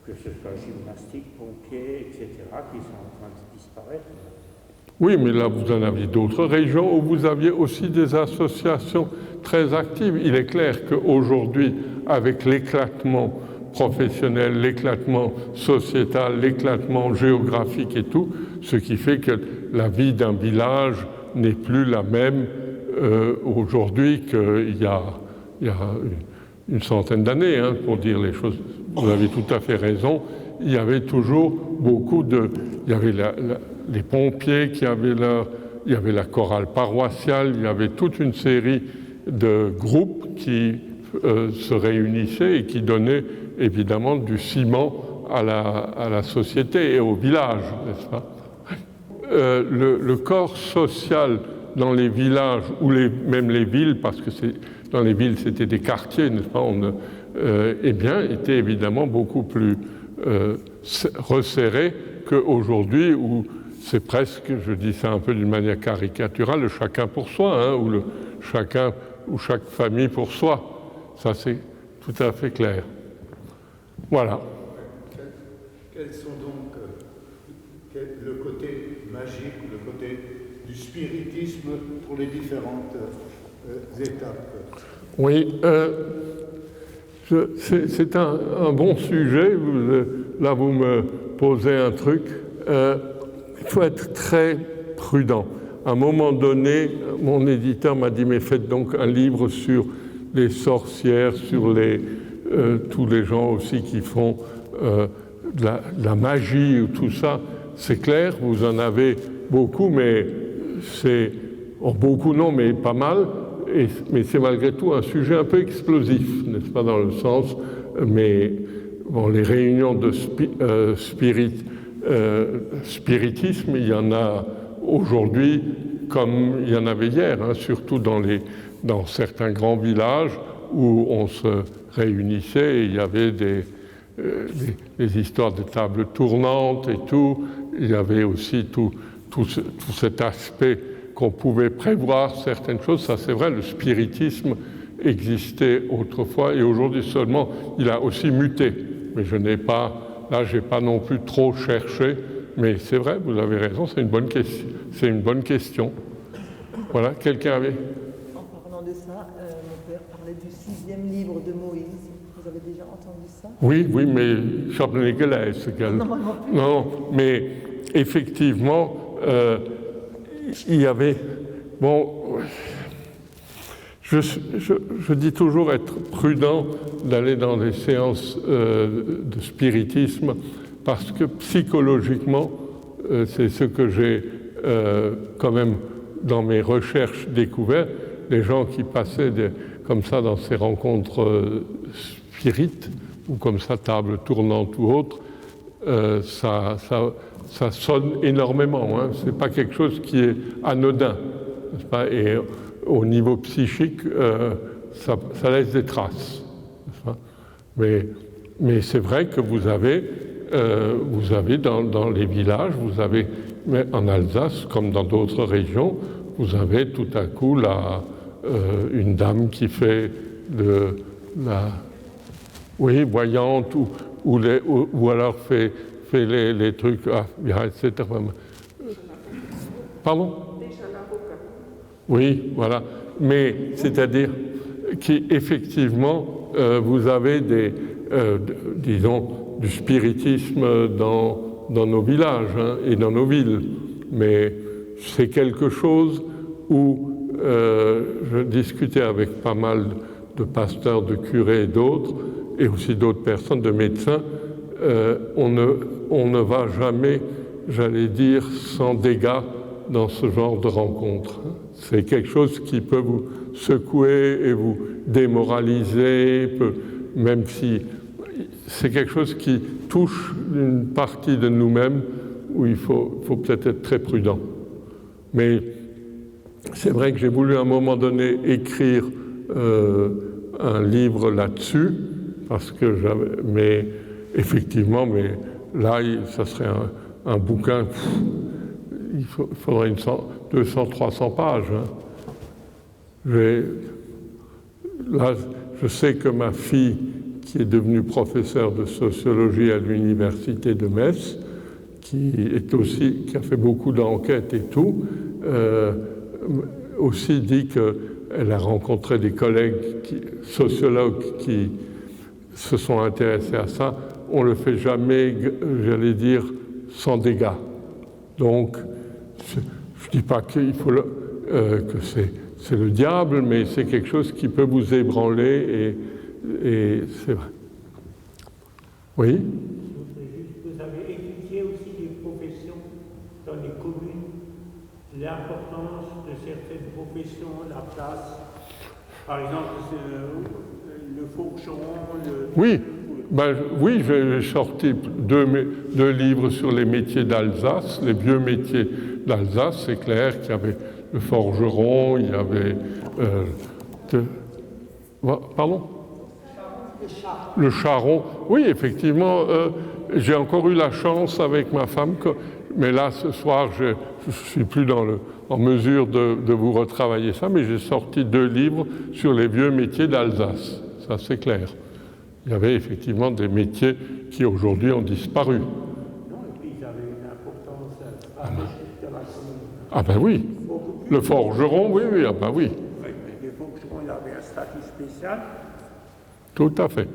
que ce soit gymnastique, pompiers, etc., qui sont en train de disparaître. Oui, mais là, vous en aviez d'autres régions où vous aviez aussi des associations très actives. Il est clair qu'aujourd'hui, avec l'éclatement professionnel, l'éclatement sociétal, l'éclatement géographique et tout, ce qui fait que la vie d'un village n'est plus la même aujourd'hui qu'il y a une centaine d'années, hein, pour dire les choses. Vous avez tout à fait raison. Il y avait toujours beaucoup il y avait les pompiers il y avait la chorale paroissiale, il y avait toute une série de groupes qui se réunissaient et qui donnaient évidemment du ciment à la société et au village, n'est-ce pas? Le corps social dans les villages ou même les villes, parce que dans les villes c'était des quartiers, n'est-ce pas, était évidemment beaucoup plus resserré qu'aujourd'hui où c'est presque, je dis ça un peu d'une manière caricaturale, le chacun pour soi, hein, ou chaque famille pour soi. Ça c'est tout à fait clair. Voilà. Quels sont donc le côté magique, le côté du spiritisme pour les différentes étapes? Oui, c'est un bon sujet. Là, vous me posez un truc. Il faut être très prudent. À un moment donné, mon éditeur m'a dit, mais faites donc un livre sur les sorcières, sur tous les gens aussi qui font de la magie ou tout ça. C'est clair, vous en avez beaucoup, mais beaucoup non, mais pas mal. Mais c'est malgré tout un sujet un peu explosif, n'est-ce pas, dans le sens, mais bon, les réunions de spiritisme, il y en a aujourd'hui comme il y en avait hier, hein, surtout dans certains grands villages où on se réunissait et il y avait des histoires de tables tournantes et tout. Il y avait aussi tout cet aspect qu'on pouvait prévoir certaines choses. Ça, c'est vrai, le spiritisme existait autrefois et aujourd'hui seulement, il a aussi muté. Mais je n'ai pas non plus trop cherché. Mais c'est vrai, vous avez raison, c'est une bonne question. C'est une bonne question. Voilà, quelqu'un avait... En parlant de ça, mon père parlait du 6e livre de Moïse. Vous avez déjà entendu ça? Oui, mais ich habe nicht gelesen. Non, mais effectivement, il y avait... Bon, je dis toujours être prudent d'aller dans des séances de spiritisme parce que psychologiquement, c'est ce que j'ai quand même dans mes recherches découvert, les gens qui passaient comme ça dans ces rencontres spirites, ou comme ça, table tournante ou autre, ça sonne énormément. Hein. Ce n'est pas quelque chose qui est anodin. N'est-ce pas? Et au niveau psychique, ça laisse des traces. N'est-ce pas? Mais c'est vrai que vous avez dans les villages, vous avez, mais en Alsace, comme dans d'autres régions, vous avez tout à coup une dame qui fait de la... Oui, voyante, ou alors fait les trucs... etc. Pardon? Oui, voilà. Mais c'est-à-dire qu'effectivement, vous avez disons, du spiritisme dans nos villages et dans nos villes. Mais c'est quelque chose où je discutais avec pas mal de pasteurs, de curés et d'autres, et aussi d'autres personnes, de médecins. On ne va jamais, j'allais dire, sans dégâts dans ce genre de rencontre. C'est quelque chose qui peut vous secouer et vous démoraliser, même si c'est quelque chose qui touche une partie de nous-mêmes où il faut peut-être être très prudent. Mais c'est vrai que j'ai voulu à un moment donné écrire un livre là-dessus, parce que mais effectivement, là, ça serait un bouquin, il faudrait 200-300 pages. Hein. Là, je sais que ma fille, qui est devenue professeure de sociologie à l'université de Metz, qui a fait beaucoup d'enquêtes et tout, aussi dit qu'elle a rencontré des collègues sociologues qui se sont intéressés à ça. On ne le fait jamais, j'allais dire, sans dégâts. Donc, je ne dis pas qu'il faut que c'est le diable, mais c'est quelque chose qui peut vous ébranler et c'est vrai. Oui? Vous avez étudié aussi des professions dans les communes, l'importance de certaines professions, la place, par exemple le forgeron, Oui. Oui, j'ai sorti deux livres sur les métiers d'Alsace, les vieux métiers d'Alsace. C'est clair qu'il y avait le forgeron, il y avait... Pardon? Le charron. Oui, effectivement, j'ai encore eu la chance avec ma femme, mais là, ce soir, je ne suis plus en mesure de vous retravailler ça, mais j'ai sorti 2 livres sur les vieux métiers d'Alsace. Ça, c'est clair. Il y avait effectivement des métiers qui aujourd'hui ont disparu. Non, et puis ils avaient une importance stratégique de la commune. Ah ben oui. Le forgeron, oui, ah ben oui. Oui, mais le forgeron, il avait un statut spécial. Tout à fait.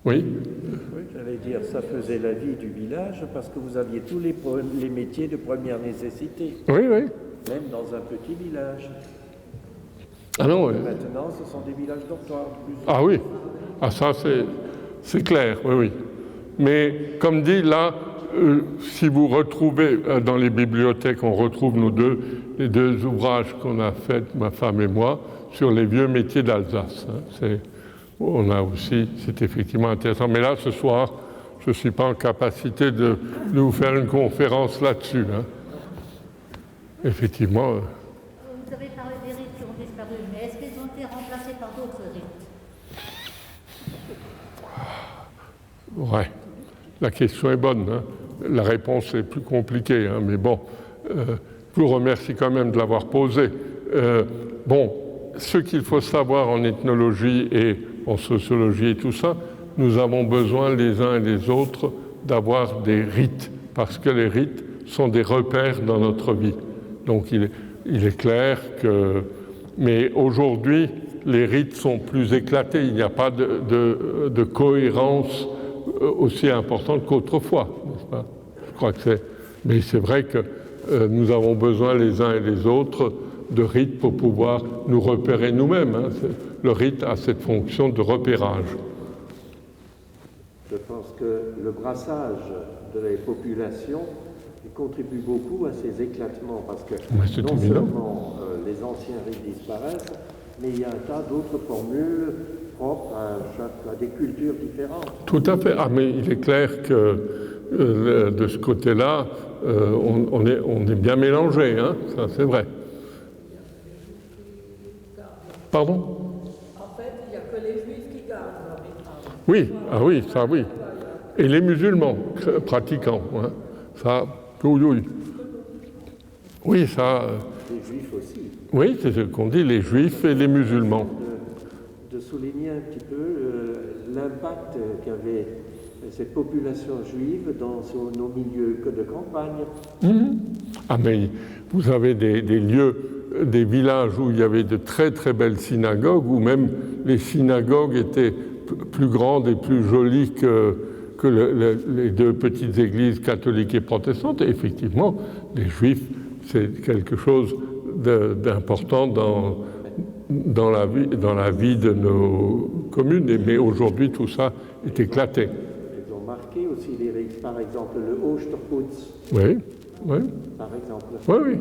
Oui. Oui, j'allais dire, ça faisait la vie du village parce que vous aviez tous les métiers de première nécessité. Oui. Même dans un petit village. Ah non, oui. Maintenant, ce sont des villages dortoirs. Ah oui. Ah ça, c'est clair, oui. Mais comme dit là, si vous retrouvez dans les bibliothèques, on retrouve les deux ouvrages qu'on a faits, ma femme et moi, sur les vieux métiers d'Alsace. Hein. On a aussi, c'est effectivement intéressant. Mais là, ce soir, je ne suis pas en capacité de vous faire une conférence là-dessus. Hein. Effectivement. Vous avez parlé des rites qui ont disparu, mais est-ce qu'ils ont été remplacés par Ouais, la question est bonne, hein. La réponse est plus compliquée, hein, mais bon, je vous remercie quand même de l'avoir posée. Bon, ce qu'il faut savoir en ethnologie et en sociologie et tout ça, nous avons besoin les uns et les autres d'avoir des rites, parce que les rites sont des repères dans notre vie. Donc il est clair que... Mais aujourd'hui, les rites sont plus éclatés, il n'y a pas de cohérence aussi importante qu'autrefois, n'est-ce pas? Je crois que c'est... Mais c'est vrai que nous avons besoin les uns et les autres de rites pour pouvoir nous repérer nous-mêmes, hein. Le rite a cette fonction de repérage. Je pense que le brassage de la population contribue beaucoup à ces éclatements, parce que non seulement les anciens rites disparaissent, mais il y a un tas d'autres formules propres à des cultures différentes. Tout à fait. Ah, mais il est clair que de ce côté-là, on est bien mélangé, hein, ça c'est vrai. Pardon? En fait, il n'y a que les Juifs qui gardent leur rite. Oui, ah oui, ça oui. Et les musulmans pratiquants, hein, ça, oui. Oui, ça... Les Juifs aussi. Oui, c'est ce qu'on dit, les Juifs et les musulmans. De souligner un petit peu l'impact qu'avait cette population juive dans nos milieux de campagne. Mmh. Ah mais vous avez des lieux, des villages où il y avait de très très belles synagogues, où même les synagogues étaient plus grandes et plus jolies que les deux petites églises catholiques et protestantes. Et effectivement, les Juifs, c'est quelque chose d'important dans la vie de nos communes. Mais aujourd'hui, tout ça est éclaté. Ils ont marqué aussi les rites, par exemple le Osterputz. Oui, oui. Par exemple. Oui, oui.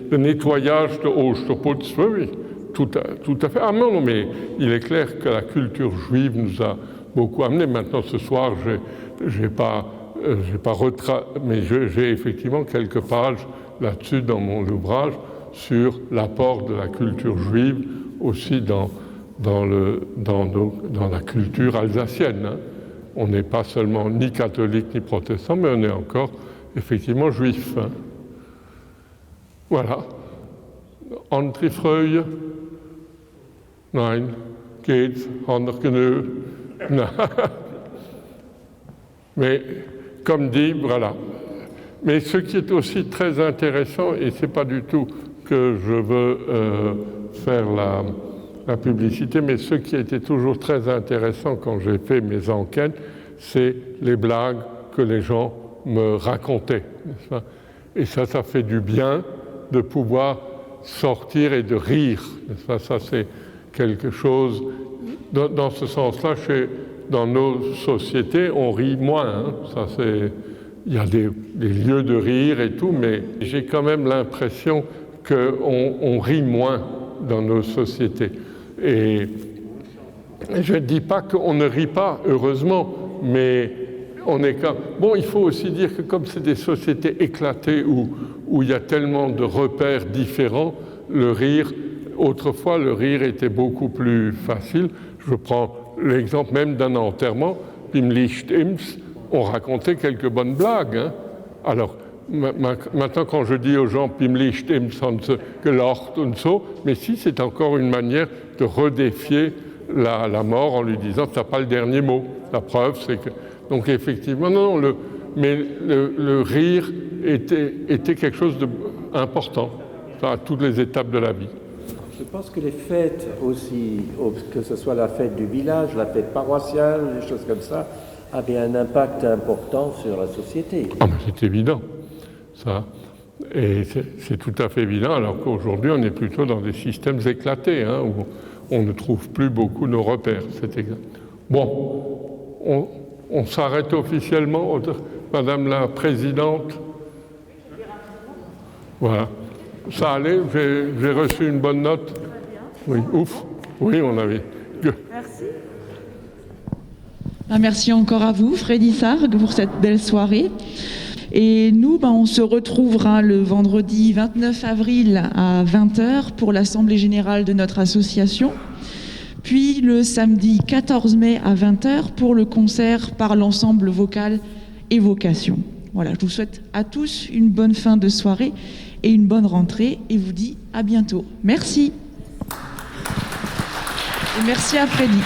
Le nettoyage de Osterputz, oui, tout à fait. Ah non, mais il est clair que la culture juive nous a beaucoup amené. Maintenant, ce soir, j'ai pas mais j'ai effectivement quelques pages là-dessus dans mon ouvrage sur l'apport de la culture juive aussi dans la culture alsacienne, hein. On n'est pas seulement ni catholique ni protestant, mais on est encore effectivement juif, hein. Voilà. Antrifreude. Nein, geht's, anders genug. Mais comme dit, voilà. Mais ce qui est aussi très intéressant, et c'est pas du tout que je veux faire la publicité, mais ce qui était toujours très intéressant quand j'ai fait mes enquêtes, c'est les blagues que les gens me racontaient, n'est-ce pas? Et ça fait du bien de pouvoir sortir et de rire, n'est-ce pas? Ça c'est quelque chose, dans ce sens-là, dans nos sociétés, on rit moins, hein. Ça c'est... Il y a des lieux de rire et tout, mais j'ai quand même l'impression qu'on rit moins dans nos sociétés. Et je ne dis pas qu'on ne rit pas, heureusement, mais on est quand... Bon, il faut aussi dire que comme c'est des sociétés éclatées où il y a tellement de repères différents, le rire, autrefois le rire était beaucoup plus facile. Je prends l'exemple même d'un enterrement, Pim Licht Ims, on racontait quelques bonnes blagues, hein. Alors, maintenant quand je dis aux gens Pim Licht Ims gelacht und so, mais si c'est encore une manière de redéfier la mort en lui disant t'as pas le dernier mot. La preuve, c'est que... Donc effectivement, mais le rire était quelque chose d'important à toutes les étapes de la vie. Je pense que les fêtes aussi, que ce soit la fête du village, la fête paroissiale, des choses comme ça, avaient un impact important sur la société. Ah, mais c'est évident, ça. Et c'est tout à fait évident, alors qu'aujourd'hui, on est plutôt dans des systèmes éclatés, hein, où on ne trouve plus beaucoup nos repères. C'est exact. Bon, on s'arrête officiellement, Madame la Présidente. Voilà. Ça allait, j'ai reçu une bonne note. Oui, ouf. Oui, on avait. Merci. Merci encore à vous, Freddy Sarg, pour cette belle soirée. Et nous, on se retrouvera le vendredi 29 avril à 20h pour l'Assemblée générale de notre association. Puis le samedi 14 mai à 20h pour le concert par l'ensemble vocal Évocation. Voilà, je vous souhaite à tous une bonne fin de soirée et une bonne rentrée et vous dis à bientôt. Merci. Et merci à Freddy.